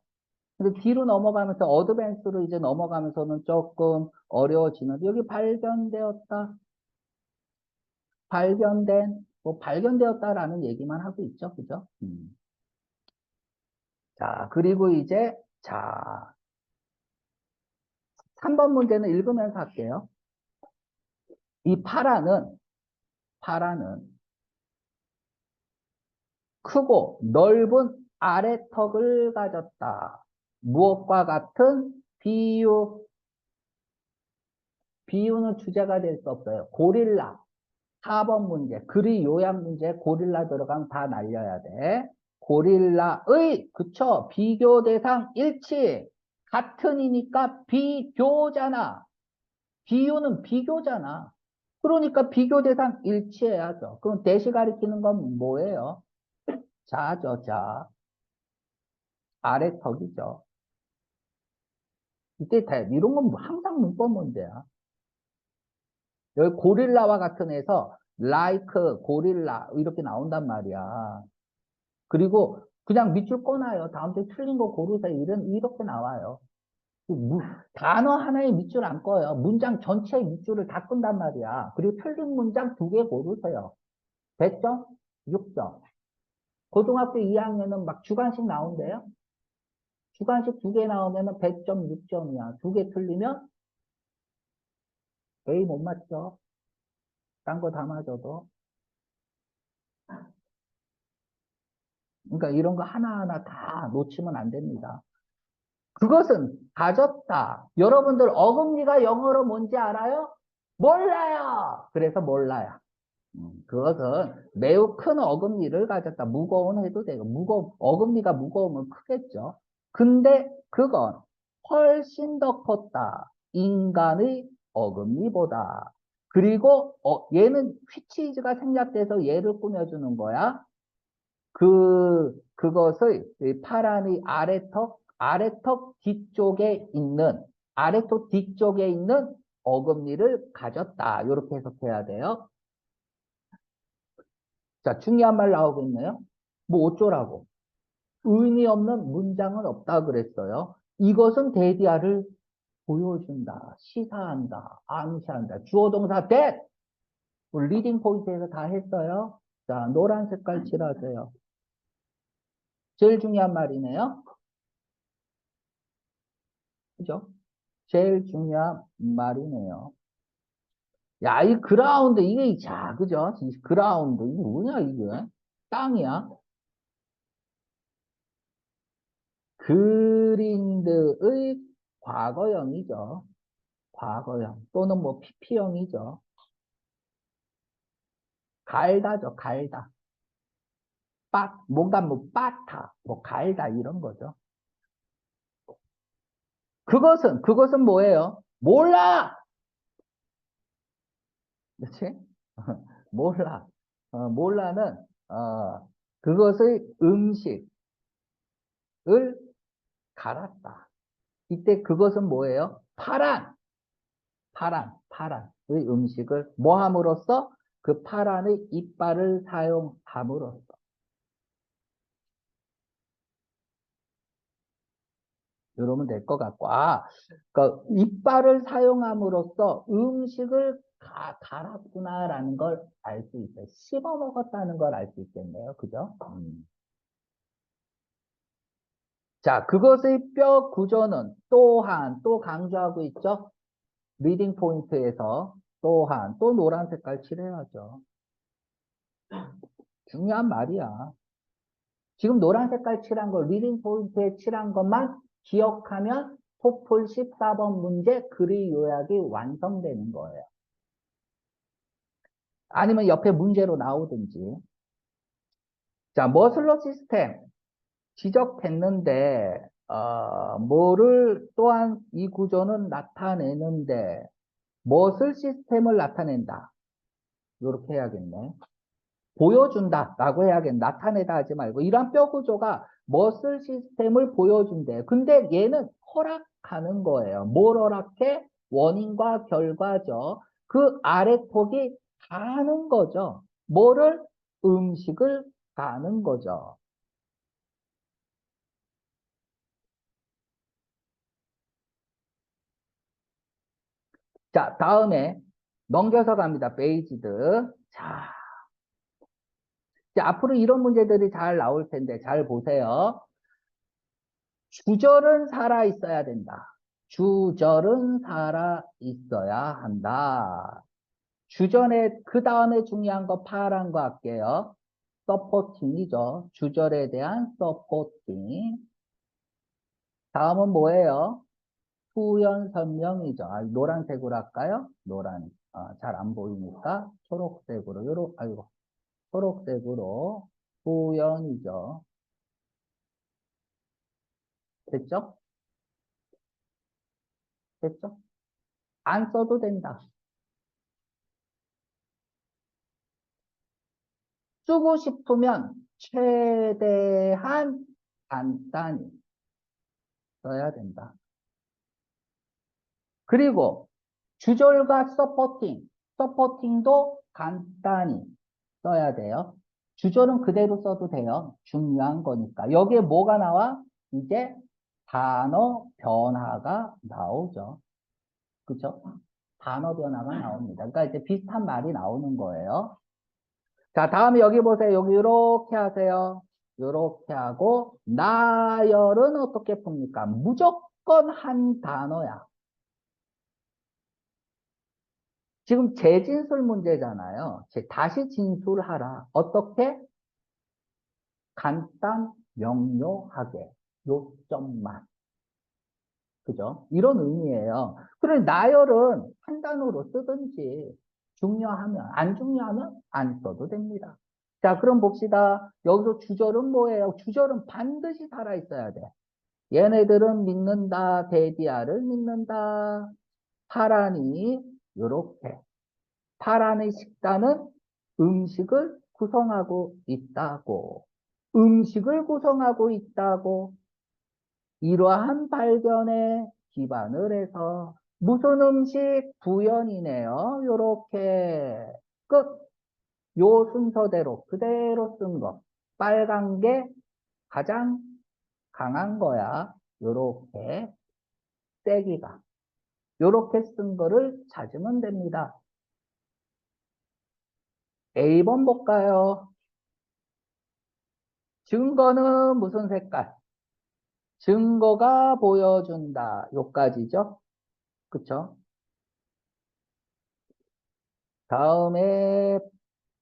근데 뒤로 넘어가면서 어드밴스로 이제 넘어가면서는 조금 어려워지는데 여기 발견되었다, 발견된, 뭐 발견되었다라는 얘기만 하고 있죠. 그죠? 자, 그리고 이제 자, 3번 문제는 읽으면서 할게요. 이 파라는 크고 넓은 아래턱을 가졌다. 무엇과 같은 비유는 주제가 될 수 없어요. 고릴라. 4번 문제. 글의 요약 문제 고릴라 들어가면 다 날려야 돼. 고릴라의, 그쵸? 비교 대상 일치. 같은이니까 비교잖아. 비유는 비교잖아. 그러니까 비교 대상 일치해야죠. 그럼 대시 가리키는 건 뭐예요? 자죠, 자. 아래턱이죠. 이런 건 항상 문법 문제야. 여기 고릴라와 같은 에서 like 고릴라 이렇게 나온단 말이야. 그리고 그냥 밑줄 꺼놔요. 다음 주에 틀린 거 고르세요. 이렇게 나와요. 단어 하나에 밑줄 안 꺼요. 문장 전체의 밑줄을 다 끈단 말이야. 그리고 틀린 문장 2개 고르세요. 100점? 6점. 고등학교 2학년은 막 주관식 나온대요. 주관식 2개 나오면 100점, 6점이야. 2개 틀리면 A 못 맞죠. 딴 거 다 맞아도. 그러니까 이런 거 하나하나 다 놓치면 안 됩니다. 그것은 가졌다. 여러분들 어금니가 영어로 뭔지 알아요? 몰라요. 그래서 몰라요. 그것은 매우 큰 어금니를 가졌다. 무거운 해도 되고, 어금니가 무거우면 크겠죠. 근데 그건 훨씬 더 컸다. 인간의 어금니보다. 그리고, 얘는 휘치즈가 생략돼서 얘를 꾸며주는 거야. 그것의 이 파란의 아래턱 뒤쪽에 있는, 아래턱 뒤쪽에 있는 어금니를 가졌다. 이렇게 해석해야 돼요. 자, 중요한 말 나오겠네요. 뭐 어쩌라고. 의미 없는 문장은 없다 그랬어요. 이것은 데디아를 보여준다, 시사한다, 암시한다. 주어 동사 that. 우리 리딩 포인트에서 다 했어요. 자, 노란 색깔 칠하세요. 제일 중요한 말이네요. 그죠? 제일 중요한 말이네요. 야, 이 그라운드, 이게, 자, 그죠? 이 그라운드, 이게 뭐냐, 이게? 땅이야? 그린드의 과거형이죠. 과거형. 또는 뭐, PP형이죠. 갈다죠, 갈다. 뭔가 뭐, 빠타, 뭐, 갈다, 이런 거죠. 그것은 뭐예요? 몰라! 그치? 몰라. 몰라는, 그것의 음식을 갈았다. 이때 그것은 뭐예요? 파란의 음식을 뭐 함으로써? 그 파란의 이빨을 사용함으로써. 이러면 될 것 같고, 그 이빨을 사용함으로써 음식을 갈았구나라는 걸 알 수 있어요. 씹어 먹었다는 걸 알 수 있겠네요. 그죠? 자, 그것의 뼈 구조는 또한, 또 강조하고 있죠? 리딩 포인트에서 또한, 또 노란 색깔 칠해야죠. 중요한 말이야. 지금 노란 색깔 칠한 거, 리딩 포인트에 칠한 것만 기억하면 토플 14번 문제 글의 요약이 완성되는 거예요. 아니면 옆에 문제로 나오든지. 자, 머슬러 시스템 지적했는데, 뭐를 또한 이 구조는 나타내는데, 머슬 시스템을 나타낸다. 이렇게 해야겠네. 보여준다라고 해야겠네. 나타내다 하지 말고. 이러한 뼈 구조가 머슬 시스템을 보여준대. 근데 얘는 허락하는 거예요. 뭘 허락해? 원인과 결과죠. 그 아래 폭이 가는 거죠. 뭐를? 음식을 가는 거죠. 자, 다음에 넘겨서 갑니다. 베이지드. 자, 이제 앞으로 이런 문제들이 잘 나올 텐데 잘 보세요. 주절은 살아 있어야 된다. 주절은 살아 있어야 한다. 주절에 그 다음에 중요한 거 파란 거 할게요. 서포팅이죠. 주절에 대한 서포팅. 다음은 뭐예요? 후연 설명이죠. 아, 노란색으로 할까요? 노란. 잘 안 보이니까 초록색으로. 아이고, 초록색으로 후연이죠. 됐죠? 됐죠? 안 써도 된다. 쓰고 싶으면 최대한 간단히 써야 된다. 그리고 주절과 서포팅도 간단히 써야 돼요. 주절은 그대로 써도 돼요. 중요한 거니까. 여기에 뭐가 나와? 이제 단어 변화가 나오죠. 그쵸? 단어 변화가 나옵니다. 그러니까 이제 비슷한 말이 나오는 거예요. 자, 다음에 여기 보세요. 여기 이렇게 하세요. 이렇게 하고 나열은 어떻게 풉니까? 무조건 한 단어야. 지금 재진술 문제잖아요. 다시 진술하라. 어떻게? 간단, 명료하게. 요점만. 그죠? 이런 의미예요. 그래, 나열은 한 단어로 쓰든지 중요하면, 안 중요하면 안 써도 됩니다. 자, 그럼 봅시다. 여기서 주절은 뭐예요? 주절은 반드시 살아있어야 돼. 얘네들은 믿는다, 데디아를 믿는다. 파란이, 요렇게. 파란의 식단은 음식을 구성하고 있다고. 음식을 구성하고 있다고. 이러한 발견에 기반을 해서 무슨 음식 구현이네요. 요렇게 끝. 요 순서대로 그대로 쓴 거. 빨간 게 가장 강한 거야. 요렇게 세기가. 요렇게 쓴 거를 찾으면 됩니다. A번 볼까요? 증거는 무슨 색깔? 증거가 보여준다. 요까지죠? 그쵸? 다음에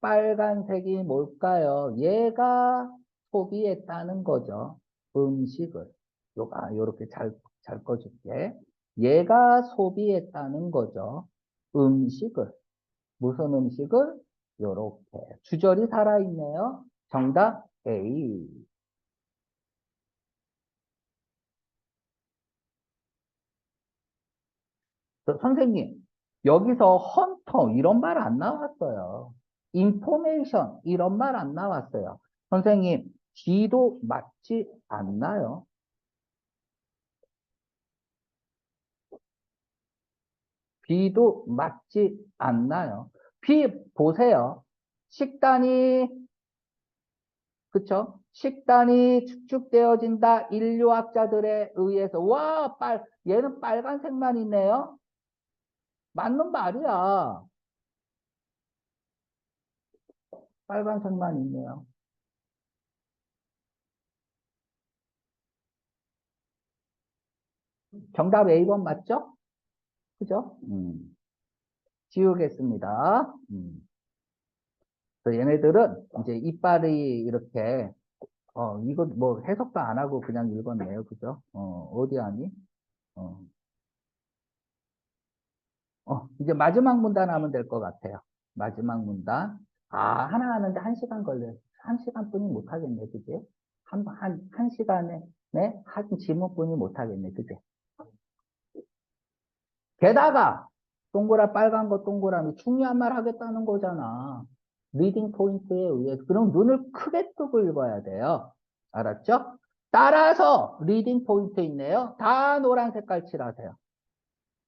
빨간색이 뭘까요? 얘가 소비했다는 거죠. 음식을. 요렇게 잘 꺼줄게. 얘가 소비했다는 거죠. 음식을. 무슨 음식을? 요렇게. 주절이 살아있네요. 정답 A. 선생님, 여기서 헌터 이런 말 안 나왔어요. 인포메이션 이런 말 안 나왔어요. 선생님, G도 맞지 않나요? B도 맞지 않나요? B 보세요. 식단이, 그쵸? 식단이 축축되어진다. 인류학자들에 의해서. 와, 얘는 빨간색만 있네요. 맞는 말이야. 빨간색만 있네요. 정답 A번 맞죠? 그죠? 지우겠습니다. 그래서 얘네들은 이제 이빨이 이렇게, 이거 뭐 해석도 안 하고 그냥 읽었네요. 그죠? 어디 아니? 어, 이제 마지막 문단 하면 될 것 같아요. 마지막 문단. 아, 하나 하는데 1시간 걸려요. 1시간뿐이 못 하겠네. 그지? 한 시간에, 네? 한 지문뿐이 못 하겠네. 그지? 게다가, 동그라 빨간 거 동그라미 중요한 말 하겠다는 거잖아. 리딩 포인트에 의해서. 그럼 눈을 크게 뜨고 읽어야 돼요. 알았죠? 따라서 리딩 포인트 있네요. 다 노란 색깔 칠하세요.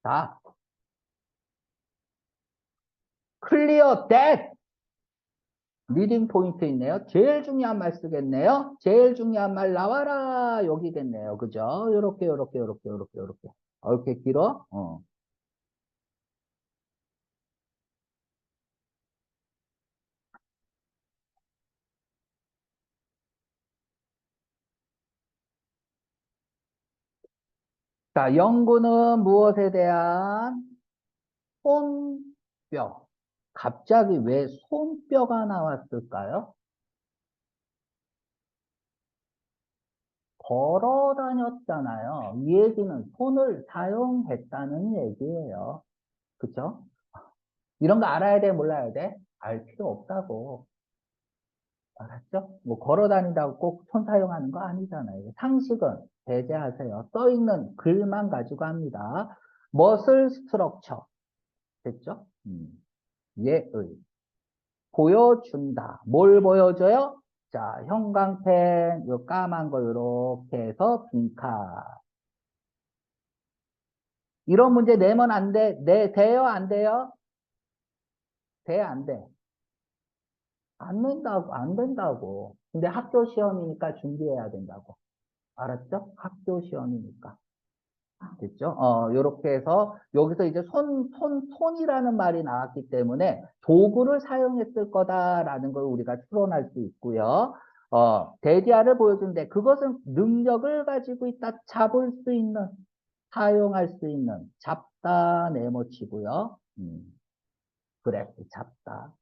다. 클리어 댓! 리딩 포인트 있네요. 제일 중요한 말 쓰겠네요. 제일 중요한 말 나와라. 여기겠네요. 그죠? 요렇게, 요렇게, 요렇게, 요렇게, 요렇게. 이렇게 길어? 자, 연구는 무엇에 대한? 손뼈. 갑자기 왜 손뼈가 나왔을까요? 걸어 다녔잖아요. 이 얘기는 손을 사용했다는 얘기예요. 그쵸? 이런 거 알아야 돼, 몰라야 돼? 알 필요 없다고. 알았죠? 뭐 걸어 다닌다고 꼭 손 사용하는 거 아니잖아요. 상식은 배제하세요. 써 있는 글만 가지고 합니다. 머슬 스트럭처. 됐죠? 예의. 보여준다. 뭘 보여줘요? 자, 형광펜, 요 까만 거 요렇게 해서 빈칸. 이런 문제 내면 안 돼. 돼요? 안 돼요? 돼, 안 돼? 안 된다고, 안 된다고. 근데 학교 시험이니까 준비해야 된다고. 알았죠? 학교 시험이니까. 됐죠? 요렇게 해서 여기서 이제 손이라는 말이 나왔기 때문에 도구를 사용했을 거다라는 걸 우리가 추론할 수 있고요. 대디아를 보여준데 그것은 능력을 가지고 있다. 잡을 수 있는, 사용할 수 있는, 잡다 네모치고요. 그래, 잡다.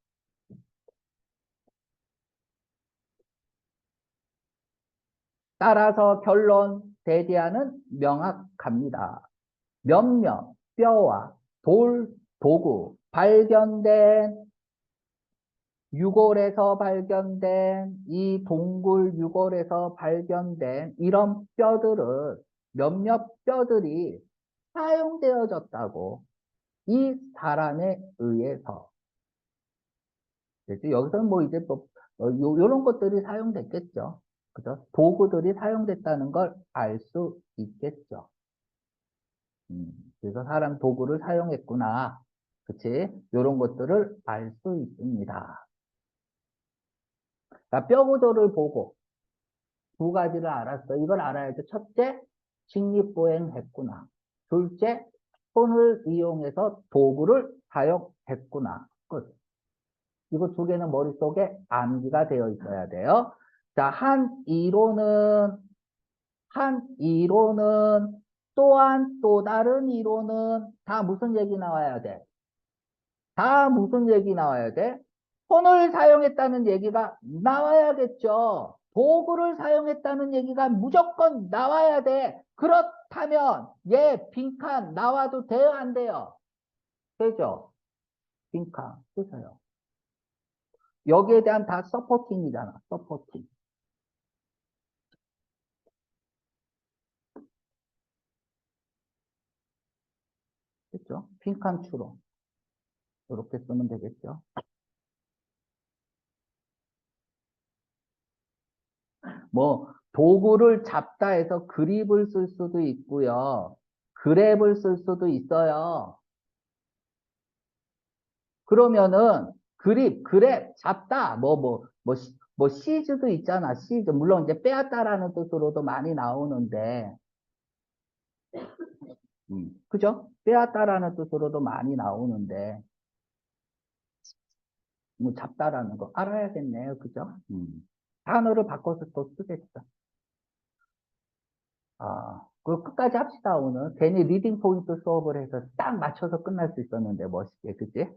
따라서 결론, 대디아는 명확합니다. 몇몇 뼈와 도구, 발견된, 유골에서 발견된, 이 동굴 유골에서 발견된 이런 뼈들은 몇몇 뼈들이 사용되어졌다고. 이 사람에 의해서. 그죠? 여기서는 뭐 이제 뭐, 요런 것들이 사용됐겠죠. 그죠? 도구들이 사용됐다는 걸 알 수 있겠죠. 그래서 사람 도구를 사용했구나. 그치? 요런 것들을 알 수 있습니다. 자, 뼈 구조를 보고 두 가지를 알았어. 이걸 알아야죠. 첫째, 직립보행했구나. 둘째, 손을 이용해서 도구를 사용했구나. 끝. 이거 두 개는 머릿속에 암기가 되어 있어야 돼요. 자, 한 이론은 또한 또 다른 이론은 다 무슨 얘기 나와야 돼? 다 무슨 얘기 나와야 돼? 손을 사용했다는 얘기가 나와야겠죠. 도구를 사용했다는 얘기가 무조건 나와야 돼. 그렇다면 얘 빈칸 나와도 돼요, 안 돼요? 되죠? 빈칸 쓰세요. 여기에 대한 다 서포팅이잖아. 서포팅. 그렇죠? 빈칸 추론. 이렇게 쓰면 되겠죠. 뭐 도구를 잡다 해서 그립을 쓸 수도 있고요. 그랩을 쓸 수도 있어요. 그러면은 그랩, 잡다, 뭐 시즈도 있잖아. 시즈. 물론 이제 빼앗다라는 뜻으로도 많이 나오는데, 그죠? 빼앗다라는 뜻으로도 많이 나오는데, 뭐 잡다라는 거 알아야겠네요. 그죠? 단어를 바꿔서 또 쓰겠어. 아. 그 끝까지 합시다, 오늘. 괜히 리딩 포인트 수업을 해서 딱 맞춰서 끝날 수 있었는데, 멋있게, 그치?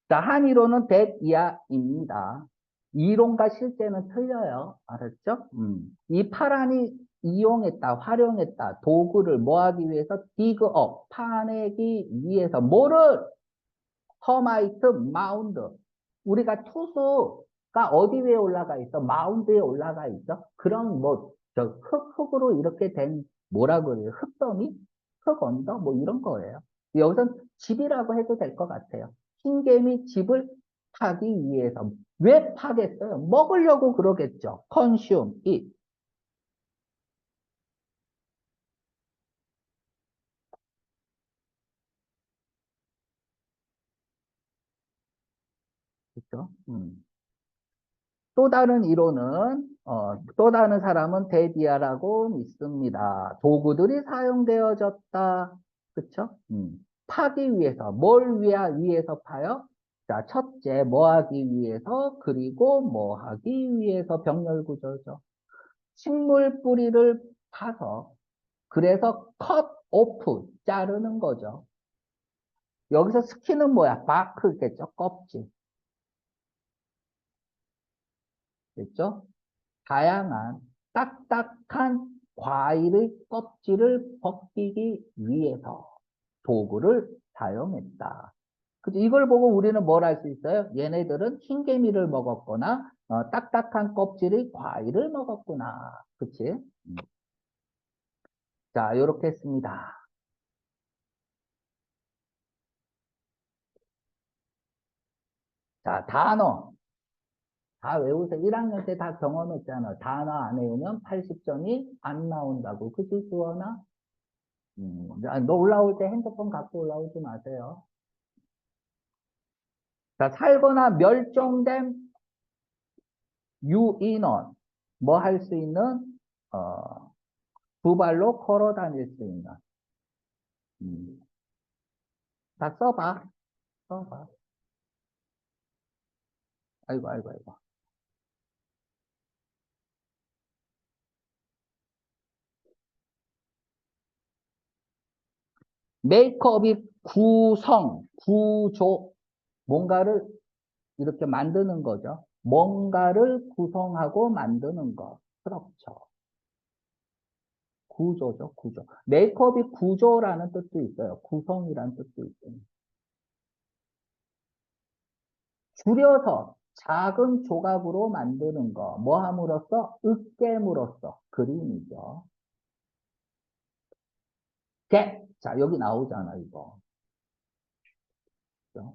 자, 한 이론은 that 이하입니다. 이론과 실제는 틀려요. 알았죠? 이 파란이 이용했다, 활용했다, 도구를 뭐 하기 위해서? dig up, 파내기 위해서. 뭐를? 터마이트 마운드. 우리가 투수가 어디 위에 올라가 있어? 마운드에 올라가 있어? 그럼 뭐, 흙으로 이렇게 된, 뭐라 그래요? 흙더미? 흙 언더? 뭐 이런 거예요. 여기선 집이라고 해도 될 것 같아요. 흰개미 집을 파기 위해서. 왜 파겠어요? 먹으려고 그러겠죠. consume, eat. 그렇죠? 또 다른 이론은, 또 다른 사람은 데디아라고 믿습니다. 도구들이 사용되어졌다. 그쵸? 파기 위해서, 뭘 위해서 파요? 자, 첫째, 뭐 하기 위해서, 그리고 뭐 하기 위해서 병렬 구조죠. 식물 뿌리를 파서, 그래서 cut off, 자르는 거죠. 여기서 스킨은 뭐야? 바크겠죠? 껍질. 됐죠? 다양한 딱딱한 과일의 껍질을 벗기기 위해서 도구를 사용했다. 그죠? 이걸 보고 우리는 뭘 할 수 있어요? 얘네들은 흰개미를 먹었거나 딱딱한 껍질의 과일을 먹었구나. 그치? 자, 요렇게 했습니다. 자, 단어. 다 외우세요. 1학년 때 다 경험했잖아. 단어 안 외우면 80점이 안 나온다고. 그치, 수원아? 너 올라올 때 핸드폰 갖고 올라오지 마세요. 자, 살거나 멸종된 유인원. 뭐 할 수 있는, 어, 두 발로 걸어 다닐 수 있는. 음, 다 써봐. 써봐. 아이고, 아이고, 아이고. 메이크업이 구성, 구조. 뭔가를 이렇게 만드는 거죠. 뭔가를 구성하고 만드는 것. 그렇죠. 구조죠, 구조. 메이크업이 구조라는 뜻도 있어요. 구성이라는 뜻도 있어요. 줄여서 작은 조각으로 만드는 거. 뭐 함으로써? 으깨물로써. 그림이죠. 개. 자, 여기 나오잖아, 이거. 그죠?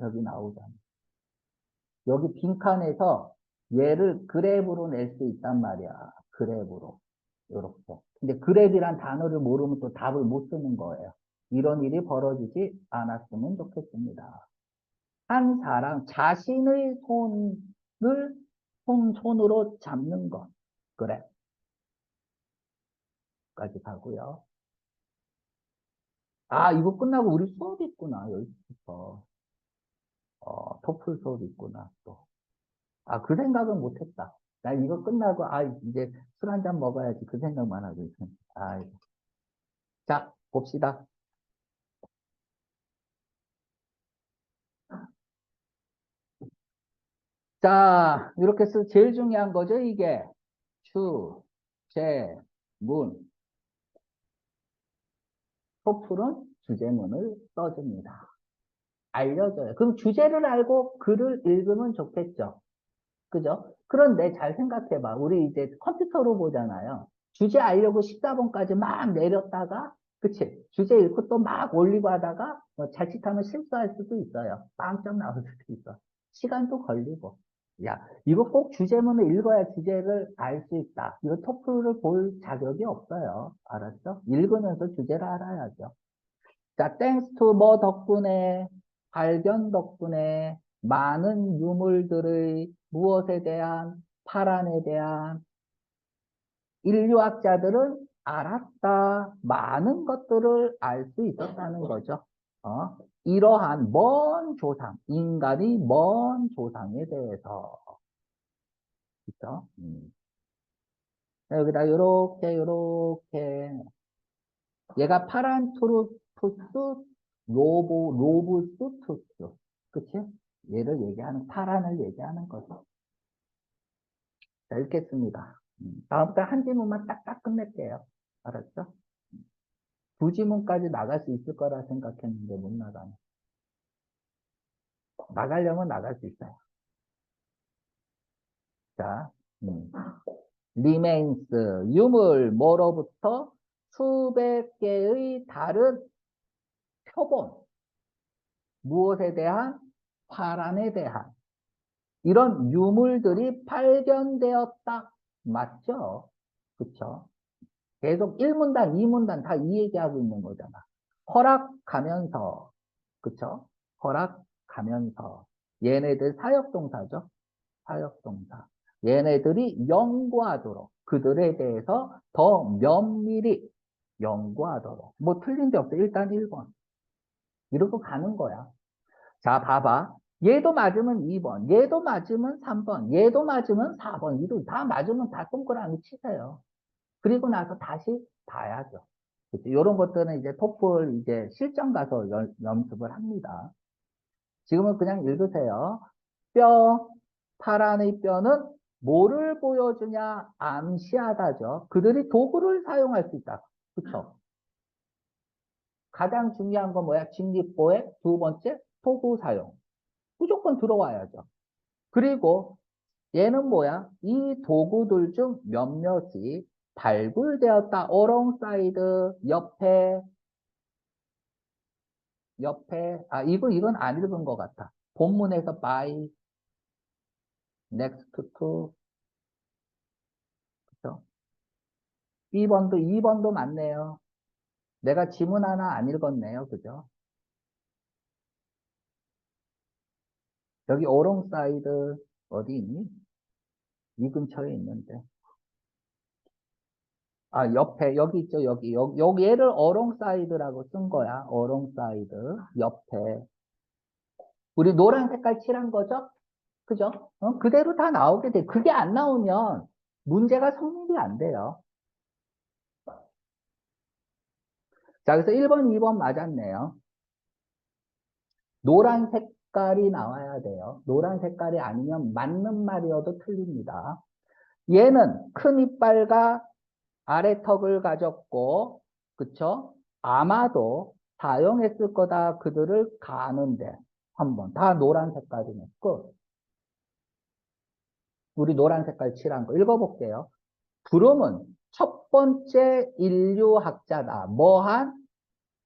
여기 나오잖아. 여기 빈칸에서 얘를 그랩으로 낼 수 있단 말이야. 그랩으로. 요렇게. 근데 그랩이란 단어를 모르면 또 답을 못 쓰는 거예요. 이런 일이 벌어지지 않았으면 좋겠습니다. 한 사람 자신의 손을 손으로 잡는 것. 그래. 까지 가고요. 아, 이거 끝나고 우리 수업 있구나. 여기부터. 토플 수업 있구나. 또. 아, 그 생각은 못했다. 나 이거 끝나고, 아, 이제 술 한 잔 먹어야지. 그 생각만 하고 있어. 아, 자, 봅시다. 자, 이렇게 해서 제일 중요한 거죠, 이게. 추, 제, 문. 토플은 주제문을 써줍니다. 알려줘요. 그럼 주제를 알고 글을 읽으면 좋겠죠. 그죠? 그런데 잘 생각해봐. 우리 이제 컴퓨터로 보잖아요. 주제 알려고 14번까지 막 내렸다가, 그치? 주제 읽고 또 막 올리고 하다가, 자칫하면 실수할 수도 있어요. 빵점 나올 수도 있어. 시간도 걸리고. 야, 이거 꼭 주제문을 읽어야 주제를 알 수 있다. 이거 토플을 볼 자격이 없어요. 알았죠? 읽으면서 주제를 알아야죠. 자, 땡스 투 뭐 덕분에, 발견 덕분에 많은 유물들의 무엇에 대한, 파란에 대한 인류학자들은 알았다. 많은 것들을 알 수 있었다는 거죠. 이러한 먼 조상, 인간의 먼 조상에 대해서. 그죠? 여기다 요렇게. 얘가 파란투루투스 로브스투스. 그치? 얘를 얘기하는, 파란을 얘기하는 거죠. 자, 읽겠습니다. 다음부터 한 지문만 딱딱 끝낼게요. 알았죠? 두 지문까지 나갈 수 있을 거라 생각했는데 못 나가네. 나가려면 나갈 수 있어요. 자, remains, 유물, 뭐로부터 수백 개의 다른 표본, 무엇에 대한? 화란에 대한 이런 유물들이 발견되었다. 맞죠? 그쵸? 계속 1문단, 2문단 다 이 얘기하고 있는 거잖아. 허락가면서, 그쵸? 허락가면서. 얘네들 사역동사죠? 사역동사. 얘네들이 연구하도록, 그들에 대해서 더 면밀히 연구하도록. 뭐 틀린 데 없어. 일단 1번. 이러고 가는 거야. 자, 봐봐. 얘도 맞으면 2번, 얘도 맞으면 3번, 얘도 맞으면 4번. 이도 다 맞으면 다 동그라미 치세요. 그리고 나서 다시 봐야죠. 이런 것들은 이제 토플 이제 실전 가서 연습을 합니다. 지금은 그냥 읽으세요. 뼈, 파란의 뼈는 뭐를 보여주냐? 암시하다죠. 그들이 도구를 사용할 수 있다. 그쵸? 가장 중요한 건 뭐야? 직립보의 두 번째, 도구 사용. 무조건 들어와야죠. 그리고 얘는 뭐야? 이 도구들 중 몇몇이 발굴되었다. alongside, 옆에, 이건 안 읽은 것 같아. 본문에서 by, next to, 그죠? 2번도 맞네요. 내가 지문 하나 안 읽었네요. 그죠? 여기 alongside, 어디 있니? 이 근처에 있는데. 옆에, 여기 있죠. 여기 얘를 alongside라고 쓴 거야. alongside, 옆에. 우리 노란 색깔 칠한 거죠? 그죠? 그대로 다 나오게 돼. 그게 안 나오면 문제가 성립이 안 돼요. 자, 그래서 1번, 2번 맞았네요. 노란 색깔이 나와야 돼요. 노란 색깔이 아니면 맞는 말이어도 틀립니다. 얘는 큰 이빨과 아래턱을 가졌고, 그쵸? 아마도 사용했을 거다. 그들을 가는데. 한번. 다 노란 색깔이네. 끝. 우리 노란 색깔 칠한 거 읽어볼게요. 브룸은 첫 번째 인류학자다. 뭐한?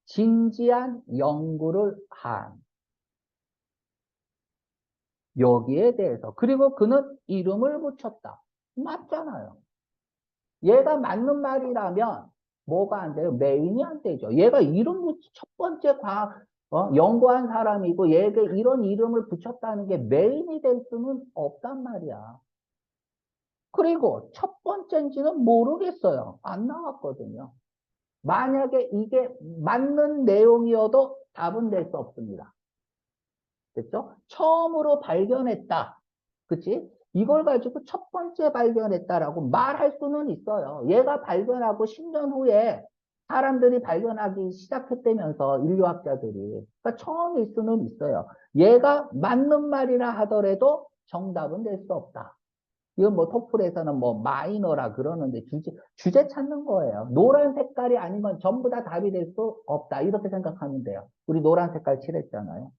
진지한 연구를 한. 여기에 대해서. 그리고 그는 이름을 붙였다. 맞잖아요. 얘가 맞는 말이라면 뭐가 안 돼요? 메인이 안 되죠. 얘가 첫 번째 연구한 사람이고 얘가 이런 이름을 붙였다는 게 메인이 될 수는 없단 말이야. 그리고 첫 번째인지는 모르겠어요. 안 나왔거든요. 만약에 이게 맞는 내용이어도 답은 될 수 없습니다. 됐죠? 처음으로 발견했다. 그치? 이걸 가지고 첫 번째 발견했다라고 말할 수는 있어요. 얘가 발견하고 10년 후에 사람들이 발견하기 시작했다면서 인류학자들이. 그러니까 처음일 수는 있어요. 얘가 맞는 말이라 하더라도 정답은 될 수 없다. 이건 뭐 토플에서는 뭐 마이너라 그러는데 주제 찾는 거예요. 노란 색깔이 아니면 전부 다 답이 될 수 없다. 이렇게 생각하면 돼요. 우리 노란 색깔 칠했잖아요.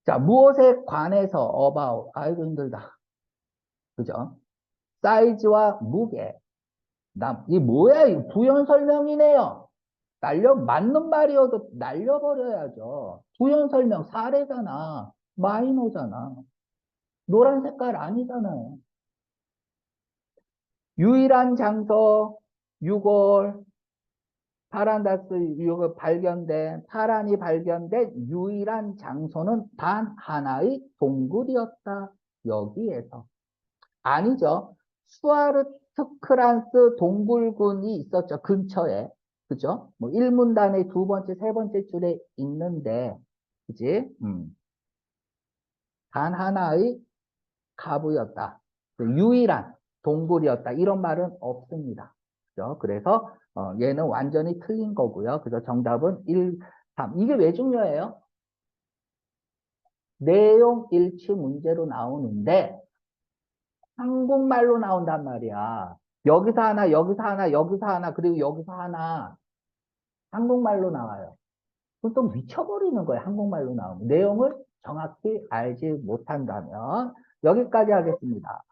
자, 무엇에 관해서 about. 아이고 힘들다. 그죠? 사이즈와 무게. 이 뭐야? 이 부연 설명이네요. 맞는 말이어도 날려버려야죠. 부연 설명 사례잖아. 마이너잖아. 노란 색깔 아니잖아요. 유일한 장소 6월 파란이 발견된 유일한 장소는 단 하나의 동굴이었다. 여기에서. 아니죠. 스와르트크란스 동굴군이 있었죠. 근처에. 그죠? 뭐 1문단의 두 번째, 세 번째 줄에 있는데, 그지? 단 하나의 가부였다. 유일한. 동굴이었다. 이런 말은 없습니다. 그죠? 그래서 얘는 완전히 틀린 거고요. 그래서 정답은 1, 3. 이게 왜 중요해요? 내용 일치 문제로 나오는데 한국말로 나온단 말이야. 여기서 하나, 여기서 하나, 여기서 하나, 그리고 여기서 하나 한국말로 나와요. 그럼 또 미쳐버리는 거예요. 한국말로 나오면. 내용을 정확히 알지 못한다면. 여기까지 하겠습니다.